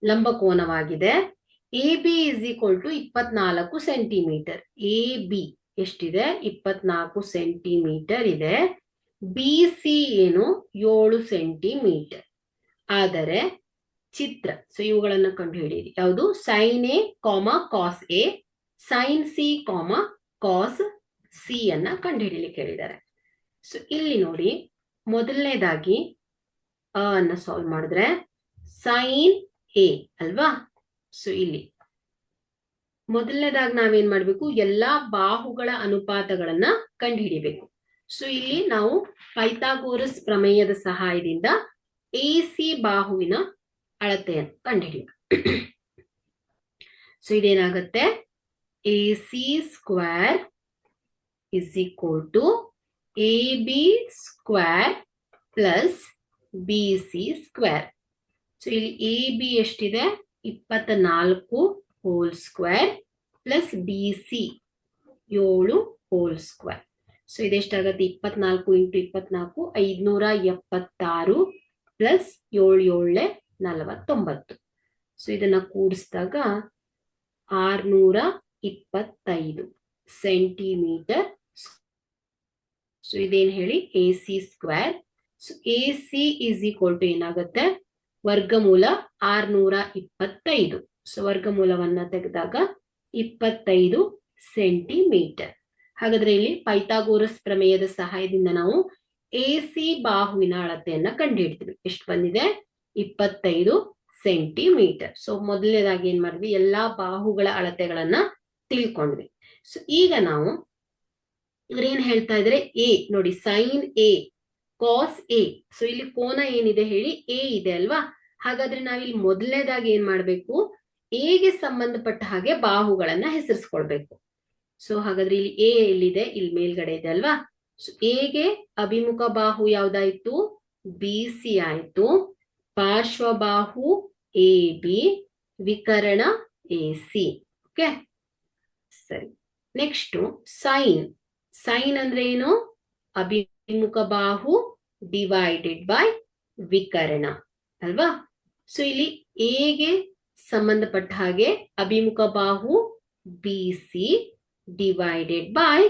ಲಂಬಕೋನವಾಗಿದೆ. AB is equal to 24 centimetre. AB ಎಷ್ಟಿದೆ 24 ಸೆಂಟಿಮೀಟರ್ ಇದೆ. BC ಏನು 7 ಸೆಂಟಿಮೀಟರ್. ಆದರೆ ಚಿತ್ರ, ಸೊ ಇವುಗಳನ್ನ ಕಂಡು ಹಿಡಿಯಿರಿ. ಯಾವುದು sine A, cos A, sine C, cos C ಅನ್ನ ಕಂಡು ಹಿಡಿಲಿಕ್ಕೆ ಹೇಳಿದ್ದಾರೆ. ಸೊ ಇಲ್ಲಿ ನೋಡಿ, ಮೊದಲನೇದಾಗಿ ಅನ್ನ ಸಾಲ್ವ್ ಮಾಡಿದ್ರೆ ಸೈನ್ A ಅಲ್ವಾ? ಸೊ ಇಲ್ಲಿ ಮೊದಲನೇದಾಗಿ ನಾವೇನ್ ಮಾಡ್ಬೇಕು, ಎಲ್ಲಾ ಬಾಹುಗಳ ಅನುಪಾತಗಳನ್ನ ಕಂಡು ಹಿಡಿಬೇಕು. ಸೊ ಇಲ್ಲಿ ನಾವು ಪೈಥಾಗೋರಸ್ ಪ್ರಮೇಯದ ಸಹಾಯದಿಂದ AC ಬಾಹುವಿನ ಅಳತೆಯನ್ನು ಕಂಡುಹಿಡಿಯಬೇಕು. ಸೊ ಇದೇನಾಗುತ್ತೆ, AC square is equal to AB square plus BC square. So ಇಲ್ಲಿ AB ಎಷ್ಟಿದೆ 24 whole square plus BC 7 whole square. So ಇದೆಷ್ಟಾಗತ್ತೆ 24 ಇಂಟು 24 576 ಪ್ಲಸ್ 7 49. ಸೊ ಇದನ್ನ ಕೂಡಿಸಿದಾಗ 625 ಸೆಂಟಿಮೀಟರ್. ಸೊ ಇದೇನ್ ಹೇಳಿ AC square. So AC is equal to ಏನಾಗುತ್ತೆ ವರ್ಗಮೂಲ 625. So ವರ್ಗಮೂಲವನ್ನ ತೆಗೆದಾಗ 25 ಸೆಂಟಿಮೀಟರ್. ಹಾಗಾದ್ರೆ ಇಲ್ಲಿ ಪೈಥಾಗೋರಸ್ ಪ್ರಮೇಯದ ಸಹಾಯದಿಂದ ನಾವು AC ಬಾಹುವಿನ ಅಳತೆಯನ್ನ ಕಂಡುಹಿಡ್ತೀವಿ. ಎಷ್ಟು ಬಂದಿದೆ 25 ಸೆಂಟಿಮೀಟರ್. ಸೊ ಮೊದಲನೇದಾಗಿ ಏನ್ ಮಾಡಿದ್ವಿ, ಎಲ್ಲಾ ಬಾಹುಗಳ ಅಳತೆಗಳನ್ನ ತಿಳ್ಕೊಂಡ್ವಿ. ಸೊ ಈಗ ನಾವು ಇವ್ರೇನ್ ಹೇಳ್ತಾ ಇದ್ರೆ A ನೋಡಿ, sine A, cos A. So ಇಲ್ಲಿ ಕೋನ ಏನಿದೆ ಹೇಳಿ A ಇದೆ ಅಲ್ವಾ? ಹಾಗಾದ್ರೆ ನಾವಿಲ್ಲಿ ಮೊದಲನೇದಾಗಿ ಏನ್ ಮಾಡ್ಬೇಕು, A ಗೆ ಸಂಬಂಧಪಟ್ಟ ಹಾಗೆ ಬಾಹುಗಳನ್ನ ಹೆಸರಿಸ್ಕೊಳ್ಬೇಕು. ಸೊ ಹಾಗಾದ್ರೆ ಇಲ್ಲಿ A ಎಲ್ಲಿದೆ, ಇಲ್ಲಿ ಮೇಲ್ಗಡೆ ಇದೆ ಅಲ್ವಾ? ಸೊ A ಗೆ ಅಭಿಮುಖ ಬಾಹು ಯಾವ್ದಾಯ್ತು BC ಆಯ್ತು, ಪಾರ್ಶ್ವಬಾಹು AB, ವಿಕರಣ AC. ಓಕೆ, ಸರಿ. Next sine. ಸೈನ್ ಅಂದ್ರೆ ಏನು, ಅಭಿಮುಖ ಬಾಹು ಡಿವೈಡೆಡ್ ಬೈ ವಿಕರಣ ಅಲ್ವಾ? ಸೊ ಇಲ್ಲಿ A ಗೆ ಸಂಬಂಧಪಟ್ಟ ಹಾಗೆ ಅಭಿಮುಖ ಬಾಹು BC ಡಿವೈಡೆಡ್ ಬೈ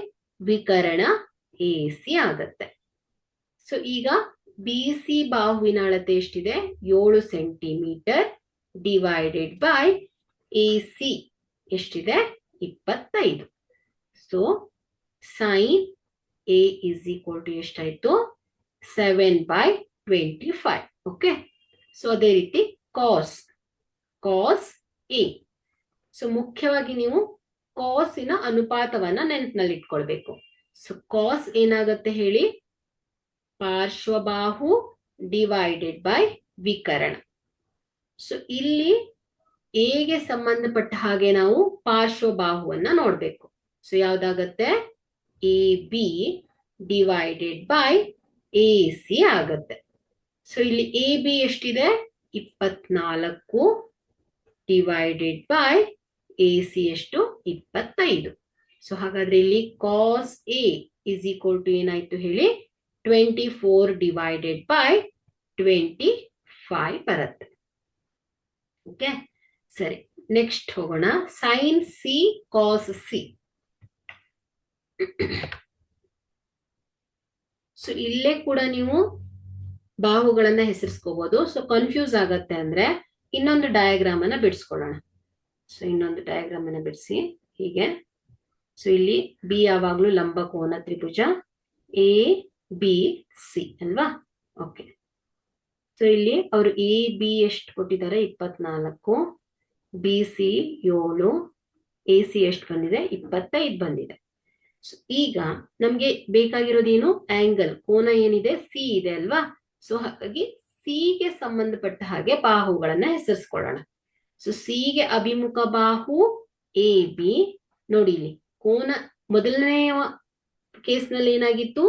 ವಿಕರಣ AC ಆಗತ್ತೆ. ಸೊ ಈಗ BC ಬಾಹುವಿನ ಅಳತೆ ಎಷ್ಟಿದೆ 7 ಸೆಂಟಿಮೀಟರ್ ಡಿವೈಡೆಡ್ ಬೈ AC ಎಷ್ಟಿದೆ 25. So sine A is equal to ಎಷ್ಟಾಯ್ತು 7/25. ಓಕೆ, ಸೊ ಅದೇ ರೀತಿ ಕಾಸ್ A. ಸೊ ಮುಖ್ಯವಾಗಿ ನೀವು ಕಾಸಿನ ಅನುಪಾತವನ್ನ ನೆನಪಿನಲ್ಲಿ ಇಟ್ಕೊಳ್ಬೇಕು. ಸೊ ಕಾಸ್ ಏನಾಗತ್ತೆ ಹೇಳಿ, ಪಾರ್ಶ್ವಬಾಹು ಡಿವೈಡೆಡ್ ಬೈ ವಿಕರಣ. ಸೊ ಇಲ್ಲಿ A ಗೆ ಸಂಬಂಧಪಟ್ಟ ಹಾಗೆ ನಾವು ಪಾರ್ಶ್ವಬಾಹುವನ್ನ ನೋಡ್ಬೇಕು. ಸೊ ಯಾವ್ದಾಗತ್ತೆ AB ಡಿವೈಡೆಡ್ ಬೈ AC ಆಗತ್ತೆ. ಸೊ ಇಲ್ಲಿ AB ಎಷ್ಟಿದೆ 24 ಡಿವೈಡೆಡ್ ಬೈ AC ಎಷ್ಟು 25. ಸೊ ಹಾಗಾದ್ರೆ ಇಲ್ಲಿ ಕಾಸ್ A ಇಸ್ ಈಕ್ವಲ್ ಟು ಏನಾಯ್ತು ಹೇಳಿ 24 ಡಿವೈಡೆಡ್ ಬೈ 25 ಬರುತ್ತೆ. ಓಕೆ, ಸರಿ. ನೆಕ್ಸ್ಟ್ ಹೋಗೋಣ, sign C, cos C. So ಇಲ್ಲೇ ಕೂಡ ನೀವು ಬಾಹುಗಳನ್ನ ಹೆಸರಿಸ್ಕೋಬಹುದು. ಸೊ ಕನ್ಫ್ಯೂಸ್ ಆಗತ್ತೆ ಅಂದ್ರೆ ಇನ್ನೊಂದು ಡಯಾಗ್ರಾಮ್ ಅನ್ನ ಬಿಡಿಸ್ಕೊಳ್ಳೋಣ. ಸೊ ಇನ್ನೊಂದು ಡಯಾಗ್ರಾಮ್ ಅನ್ನ ಬಿಡಿಸಿ ಹೀಗೆ. ಸೊ ಇಲ್ಲಿ ಬಿ ಯಾವಾಗ್ಲೂ ಲಂಬಕೋನ ತ್ರಿಭುಜ ಎ ಬಿ ಸಿ ಅಲ್ವಾ? ಓಕೆ. ಸೊ ಇಲ್ಲಿ ಅವರು ಎ ಬಿ ಎಷ್ಟು ಕೊಟ್ಟಿದ್ದಾರೆ? 24, ಬಿ ಸಿ 7, ಎ ಸಿ ಎಷ್ಟು ಬಂದಿದೆ? 25 ಬಂದಿದೆ. ಸೊ ಈಗ ನಮ್ಗೆ ಬೇಕಾಗಿರೋದೇನು? ಆಂಗಲ್, ಕೋನ ಏನಿದೆ? ಸಿ ಇದೆ ಅಲ್ವಾ? ಸೊ ಹಾಗಾಗಿ ಸಿ ಗೆ ಸಂಬಂಧಪಟ್ಟ ಹಾಗೆ ಬಾಹುಗಳನ್ನ ಹೆಸರಿಸ್ಕೊಳ್ಳೋಣ. ಸೊ ಸಿ ಗೆ ಅಭಿಮುಖ ಬಾಹು ಎ ಬಿ. ನೋಡಿ ಇಲ್ಲಿ ಕೋನ ಮೊದಲನೆಯ ಕೇಸ್ನಲ್ಲಿ ಏನಾಗಿತ್ತು?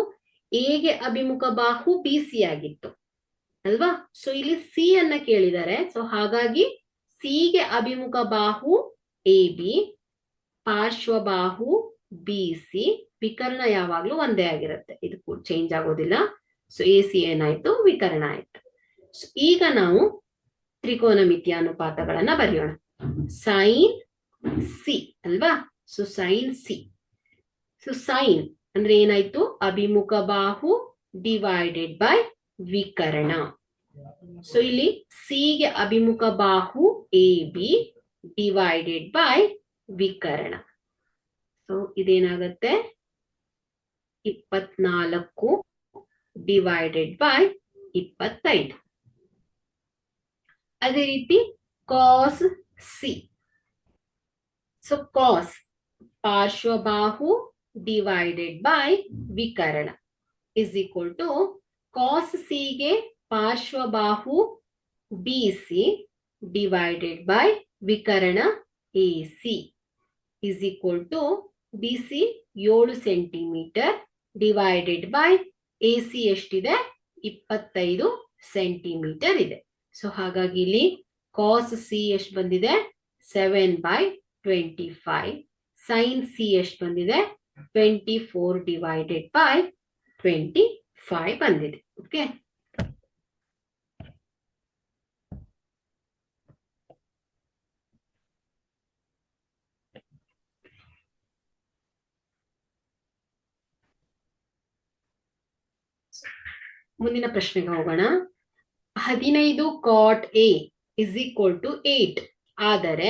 ಎ ಗೆ ಅಭಿಮುಖ ಬಾಹು ಬಿ ಸಿ ಆಗಿತ್ತು ಅಲ್ವಾ? ಸೊ ಇಲ್ಲಿ ಸಿ ಅನ್ನ ಕೇಳಿದ್ದಾರೆ. ಸೊ ಹಾಗಾಗಿ ಸಿ ಗೆ ಅಭಿಮುಖ ಬಾಹು ಎ ಬಿ, ಪಾರ್ಶ್ವಬಾಹು ಬಿ ಸಿ, ವಿಕರ್ಣ ಯಾವಾಗ್ಲೂ ಒಂದೇ ಆಗಿರುತ್ತೆ, ಇದು ಚೇಂಜ್ ಆಗೋದಿಲ್ಲ. ಸೊ ಎ ಸಿ ಏನಾಯ್ತು? ವಿಕರ್ಣ ಆಯ್ತು. ಸೊ ಈಗ ನಾವು ತ್ರಿಕೋನಮಿತಿಯ ಅನುಪಾತಗಳನ್ನ ಬರೆಯೋಣ. ಸೈನ್ ಸಿ ಅಲ್ವಾ? So sine C. So sine ಅಂದ್ರೆ ಏನಾಯ್ತು? ಅಭಿಮುಖ ಬಾಹು ಡಿವೈಡೆಡ್ ಬೈ ವಿಕರ್ಣ. ಸೊ ಇಲ್ಲಿ ಸಿ ಗೆ ಅಭಿಮುಖ ಬಾಹು ಎ ಬಿ ಡಿವೈಡೆಡ್ ಬೈ ವಿಕರ್ಣ. ಸೊ ಇದೇನಾಗತ್ತೆ? 24 ಡಿವೈಡೆಡ್ ಬೈ 25. ಅದೇ ರೀತಿ ಕಾಸ್ ಸಿ. ಸೊ ಕಾಸ್ ಪಾರ್ಶ್ವಬಾಹು ಡಿವೈಡೆಡ್ ಬೈ ವಿಕರ್ಣ is equal to cos C ಗೆ ಪಾರ್ಶ್ವಬಾಹು ಬಿ ಸಿ ಡಿವೈಡೆಡ್ ಬೈ ವಿಕರ್ಣ A C is equal to B C 7 centimetre divided by A C ಎಷ್ಟಿದೆ? 25 ಸೆಂಟಿಮೀಟರ್ ಇದೆ. ಸೊ ಹಾಗಾಗಿ ಇಲ್ಲಿ ಕಾಸ್ ಸಿ ಎಷ್ಟು ಬಂದಿದೆ? 7/25. ಸೈನ್ ಸಿ ಎಷ್ಟು ಬಂದಿದೆ? 24 ಡಿವೈಡೆಡ್ ಬೈ 25 ಬಂದಿದೆ. ಓಕೆ. ಮುಂದಿನ ಪ್ರಶ್ನೆಗೆ ಹೋಗೋಣ. 15 cot A is equal to 8 ಆದರೆ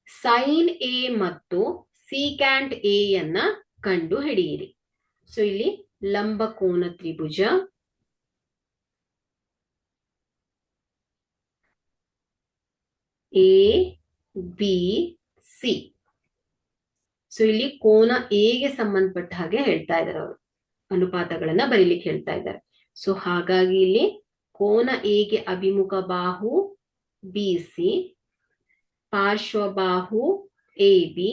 ಸೈನ್ ಎ ಮತ್ತು ಸೀಕ್ಯಾಂಟ್ ಎ ಯನ್ನ ಕಂಡು ಹಿಡಿಯಿರಿ. ಸೊ ಇಲ್ಲಿ ಲಂಬಕೋನ ತ್ರಿಭುಜ ಎ ಬಿ ಸಿ. ಸೊ ಇಲ್ಲಿ ಕೋನ ಎ ಗೆ ಸಂಬಂಧಪಟ್ಟ ಹಾಗೆ ಹೇಳ್ತಾ ಇದ್ದಾರೆ ಅವರು, ಅನುಪಾತಗಳನ್ನ ಬರೀಲಿಕ್ಕೆ ಹೇಳ್ತಾ ಇದ್ದಾರೆ. ಸೊ ಹಾಗಾಗಿ ಇಲ್ಲಿ ಕೋನ ಎ ಗೆ ಅಭಿಮುಖ ಬಾಹು ಬಿ ಸಿ, ಪಾರ್ಶ್ವಬಾಹು ಎ ಬಿ,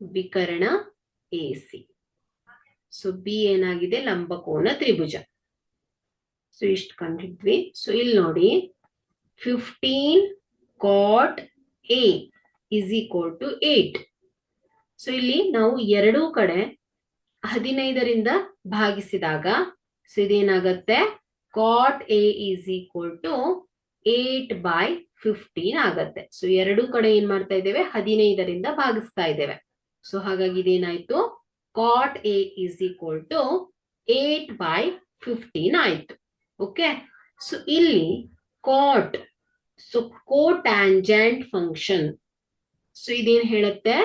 ವಿಕರ್ಣ ಎ ಸಿ. ಸೊ ಬಿ ಏನಾಗಿದೆ? ಲಂಬಕೋನ ತ್ರಿಭುಜ. ಸೊ ಇಷ್ಟು ಕಂಡಿದ್ವಿ. ಸೊ ಇಲ್ಲಿ ನೋಡಿ 15 cot A is equal to 8. So ಇಲ್ಲಿ ನಾವು ಎರಡೂ ಕಡೆ 15ರಿಂದ ಭಾಗಿಸಿದಾಗ ಸೊ ಇದೇನಾಗತ್ತೆ? Cot A is equal to 8/15 ಆಗತ್ತೆ. ಸೊ ಎರಡೂ ಕಡೆ ಏನ್ ಮಾಡ್ತಾ ಇದ್ದೇವೆ? 15ರಿಂದ ಭಾಗಿಸ್ತಾ ಇದ್ದೇವೆ. ಸೊ ಹಾಗಾಗಿ ಇದೇನಾಯ್ತು? Cot A is equal to 8/15 ಆಯ್ತು. ಓಕೆ. ಸೊ ಇಲ್ಲಿ cot, so cotangent function. So ಇದೇನ್ ಹೇಳುತ್ತೆ?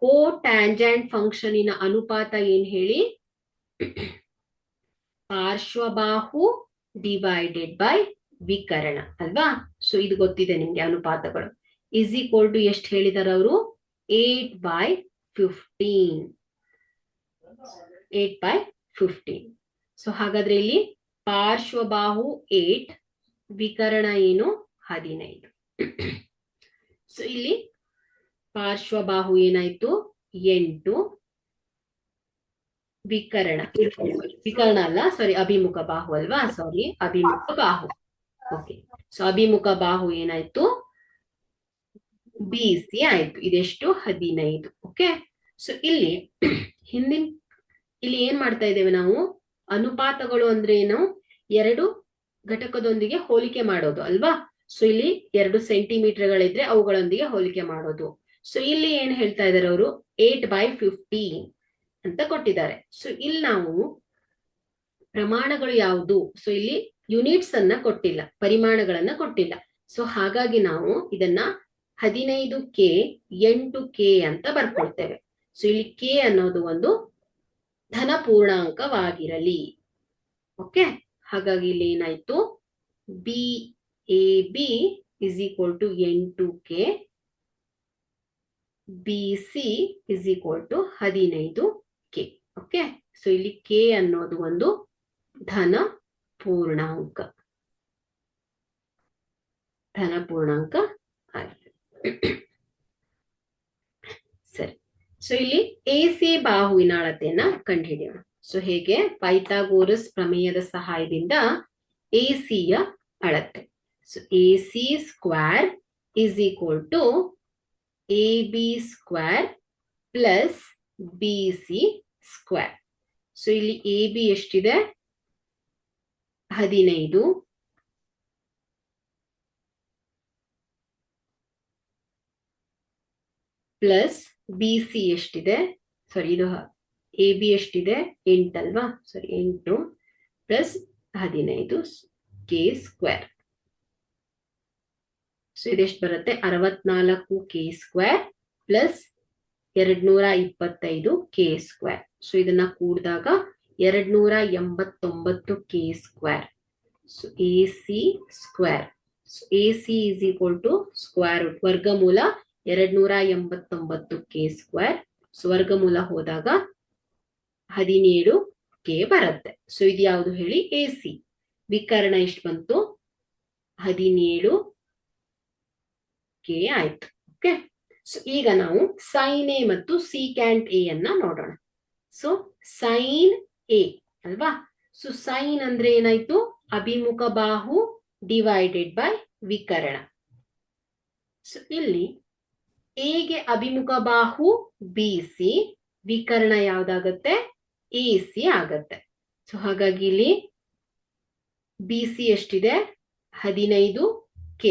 ಕೋಟ್ಯಾಂಜೆಂಟ್ ಫಂಕ್ಷನಿನ ಅನುಪಾತ ಏನ್ ಹೇಳಿ? ಪಾರ್ಶ್ವಬಾಹು ಡಿವೈಡೆಡ್ ಬೈ ವಿಕರ್ಣ ಅಲ್ವಾ? ಸೊ ಇದು ಗೊತ್ತಿದೆ ನಿಮ್ಗೆ ಅನುಪಾತಗಳು. ಇಸ್ ಈಕ್ವಲ್ ಟು ಎಷ್ಟು ಹೇಳಿದಾರೆ ಅವರು? 8/15. 8/15. ಸೊ ಹಾಗಾದ್ರೆ ಇಲ್ಲಿ ಪಾರ್ಶ್ವಬಾಹು 8, ವಿಕರ್ಣ ಏನು? 15. ಸೊ ಇಲ್ಲಿ ಪಾರ್ಶ್ವಬಾಹು ಏನಾಯ್ತು? 8, ವಿಕರ್ಣ ಅಲ್ಲ, ಸಾರಿ ಅಭಿಮುಖ ಬಾಹು ಅಲ್ವಾ? ಸಾರಿ ಅಭಿಮುಖ ಬಾಹು. ಓಕೆ. ಸೊ ಅಭಿಮುಖ ಬಾಹು ಏನಾಯ್ತು? ಬಿ ಸಿ ಆಯ್ತು. ಇದೆಷ್ಟು? 15. ಓಕೆ. ಸೊ ಇಲ್ಲಿ ಇಲ್ಲಿ ಏನ್ ಮಾಡ್ತಾ ಇದ್ದೇವೆ ನಾವು? ಅನುಪಾತಗಳು ಅಂದ್ರೆ ಏನು? ಎರಡು ಘಟಕದೊಂದಿಗೆ ಹೋಲಿಕೆ ಮಾಡೋದು ಅಲ್ವಾ? ಸೊ ಇಲ್ಲಿ 2 ಸೆಂಟಿಮೀಟರ್ಗಳಿದ್ರೆ ಅವುಗಳೊಂದಿಗೆ ಹೋಲಿಕೆ ಮಾಡೋದು. ಸೊ ಇಲ್ಲಿ ಏನ್ ಹೇಳ್ತಾ ಇದ್ದಾರೆ ಅವರು? 8/15 ಅಂತ ಕೊಟ್ಟಿದ್ದಾರೆ. ಸೊ ಇಲ್ಲಿ ನಾವು ಪ್ರಮಾಣಗಳು ಯಾವುದು? ಸೊ ಇಲ್ಲಿ ಯೂನಿಟ್ಸ್ ಅನ್ನ ಕೊಟ್ಟಿಲ್ಲ, ಪರಿಮಾಣಗಳನ್ನ ಕೊಟ್ಟಿಲ್ಲ. ಸೊ ಹಾಗಾಗಿ ನಾವು ಇದನ್ನ 15K 8K ಅಂತ ಬರ್ಕೊಳ್ತೇವೆ. ಸೊ ಇಲ್ಲಿ K ಅನ್ನೋದು ಒಂದು ಧನ ಪೂರ್ಣಾಂಕವಾಗಿರಲಿ. ಓಕೆ, ಹಾಗಾಗಿ ಇಲ್ಲಿ ಏನಾಯ್ತು, BAB is equal to 8K, BC is equal to 15K. Okay, so ಇಲ್ಲಿ K ಅನ್ನೋದು ಒಂದು ಧನ ಪೂರ್ಣಾಂಕ ಆಗಿದೆ. ಸರಿ, ಸೊ ಇಲ್ಲಿ AC ಬಾಹುವಿನ ಅಳತೆಯನ್ನ ಕಂಡುಹಿಡಿಯೋಣ. ಸೊ ಹೇಗೆ? ಪೈಥಾಗೋರಸ್ ಪ್ರಮೇಯದ ಸಹಾಯದಿಂದ AC ಯ ಅಳತೆ. So AC square is equal to AB square plus BC square. So ಇಲ್ಲಿ AB ಎಷ್ಟಿದೆ? 15 ಪ್ಲಸ್ BC ಎಷ್ಟಿದೆ? ಸಾರಿ, ಇದು AB ಎಷ್ಟಿದೆ? 8 ಅಲ್ವಾ? Sorry, 8 plus 15 K square. So ಇದೆಷ್ಟು ಬರುತ್ತೆ? 64K square plus 225 K square. So ಇದನ್ನ ಕೂಡಿದಾಗ 289K square. So AC square. So AC is equal to square root, ವರ್ಗಮೂಲ 289K ಸ್ಕ್ವೇರ್. ಸೊ ವರ್ಗಮೂಲ ಹೋದಾಗ 17K ಬರುತ್ತೆ. ಸೊ ಇದು ಯಾವುದು ಹೇಳಿ? AC. ವಿಕರ್ಣ ಎಷ್ಟು ಬಂತು? 17K ಆಯ್ತು. ಓಕೆ, ಸೊ ಈಗ ನಾವು ಸೈನ್ ಎ ಮತ್ತು ಸೀಕ್ಯಾಂಟ್ ಎ ಅನ್ನ ನೋಡೋಣ. ಸೊ ಸೈನ್ ಎ ಅಲ್ವಾ? ಸೊ ಸೈನ್ ಅಂದ್ರೆ ಏನಾಯ್ತು? ಅಭಿಮುಖ ಬಾಹು ಡಿವೈಡೆಡ್ ಬೈ ವಿಕರ್ಣ. ಸೊ ಇಲ್ಲಿ ಎಗೆ ಅಭಿಮುಖ ಬಾಹು BC, ವಿಕರ್ಣ ಯಾವ್ದಾಗತ್ತೆ? AC ಆಗತ್ತೆ. ಸೊ ಹಾಗಾಗಿ ಇಲ್ಲಿ BC ಎಷ್ಟಿದೆ? 15K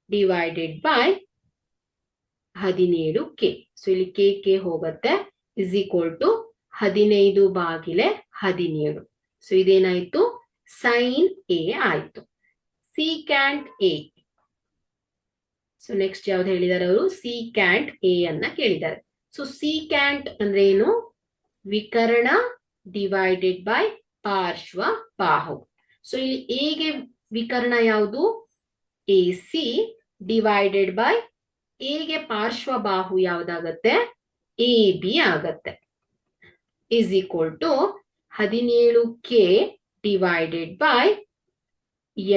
divided by 17K. So ಇಲ್ಲಿ K ಹೋಗುತ್ತೆ, ಇಸ್ ಈಕ್ವಲ್ ಟು 15 ಬಾಗಿಲೆ 17. ಸೊ ಇದೇನಾಯ್ತು? ಸೈನ್ ಎ ಆಯ್ತು. Secant A. ಸೊ ನೆಕ್ಸ್ಟ್ ಯಾವ್ದು ಹೇಳಿದಾರೆ ಅವರು? ಸೀಕ್ಯಾಂಟ್ ಎ ಅನ್ನ ಕೇಳಿದ್ದಾರೆ. ಸೊ ಸೀಕ್ಯಾಂಟ್ ಅಂದ್ರೆ ಏನು? ವಿಕರ್ಣ ಡಿವೈಡೆಡ್ ಬೈ ಪಾರ್ಶ್ವ ಬಾಹು. ಸೊ ಇಲ್ಲಿ ಎಗೆ ವಿಕರ್ಣ ಯಾವುದು? AC ಡಿವೈಡೆಡ್ ಬೈ ಎಗೆ ಪಾರ್ಶ್ವ ಬಾಹು ಯಾವ್ದಾಗತ್ತೆ? AB ಆಗತ್ತೆ. Is equal to 17K divided by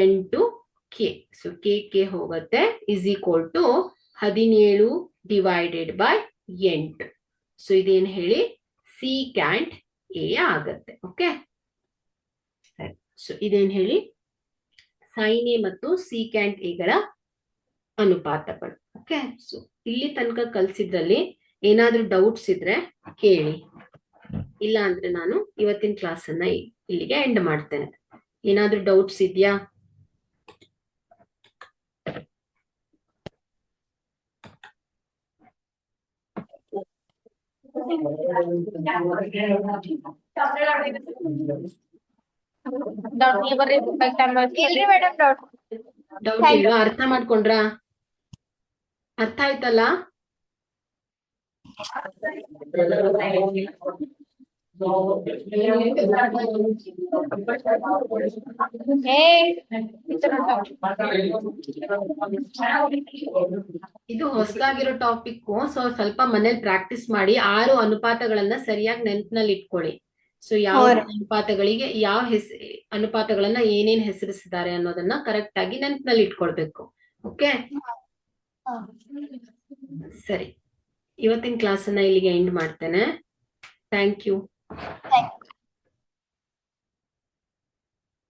8K. So K ಹೋಗುತ್ತೆ, is equal to 17 divided by 8. So ಇದೇನ್ ಹೇಳಿ? ಸೀಕ್ಯಾಂಟ್ ಎ ಆಗತ್ತೆ. ಓಕೆ, ಸರಿ. ಸೊ ಇದೇನ್ ಹೇಳಿ? ಸೈನ್ ಎ ಮತ್ತು ಸೀಕ್ಯಾಂಟ್ ಎಗಳ ಅನುಪಾತಗಳು. ಓಕೆ, ಸೊ ಇಲ್ಲಿ ತನಕ ಕಲ್ಸಿದ್ರಲ್ಲಿ ಏನಾದ್ರೂ ಡೌಟ್ಸ್ ಇದ್ರೆ ಕೇಳಿ, ಇಲ್ಲ ಅಂದ್ರೆ ನಾನು ಇವತ್ತಿನ ಕ್ಲಾಸ್ ಅನ್ನ ಇಲ್ಲಿಗೆ ಎಂಡ್ ಮಾಡ್ತೇನೆ. ಏನಾದ್ರೂ ಡೌಟ್ಸ್ ಇದೆಯಾ? ಡೌಟ್ ಇಲ್ವಾ? ಅರ್ಥ ಮಾಡ್ಕೊಂಡ್ರಾ? ಅರ್ಥ ಆಯ್ತಲ್ಲ? ಇದು ಹೊಸದಾಗಿರೋ ಟಾಪಿಕ್. ಸೊ ಸ್ವಲ್ಪ ಮನೇಲಿ ಪ್ರಾಕ್ಟೀಸ್ ಮಾಡಿ 6 ಅನುಪಾತಗಳನ್ನ ಸರಿಯಾಗಿ ನೆನಪಿನಲ್ಲಿ ಇಟ್ಕೊಳ್ಳಿ. ಸೊ ಯಾವ ಅನುಪಾತಗಳಿಗೆ ಯಾವ ಅನುಪಾತಗಳನ್ನ ಏನೇನ್ ಹೆಸರಿಸಿದ್ದಾರೆ ಅನ್ನೋದನ್ನ ಕರೆಕ್ಟ್ ಆಗಿ ನೆನಪಿನಲ್ಲಿ ಇಟ್ಕೊಳ್ಬೇಕು. ಓಕೆ, ಸರಿ. ಇವತ್ತಿನ ಕ್ಲಾಸ್ ಅನ್ನ ಇಲ್ಲಿಗೆ ಎಂಡ್ ಮಾಡ್ತೇನೆ. Thank you.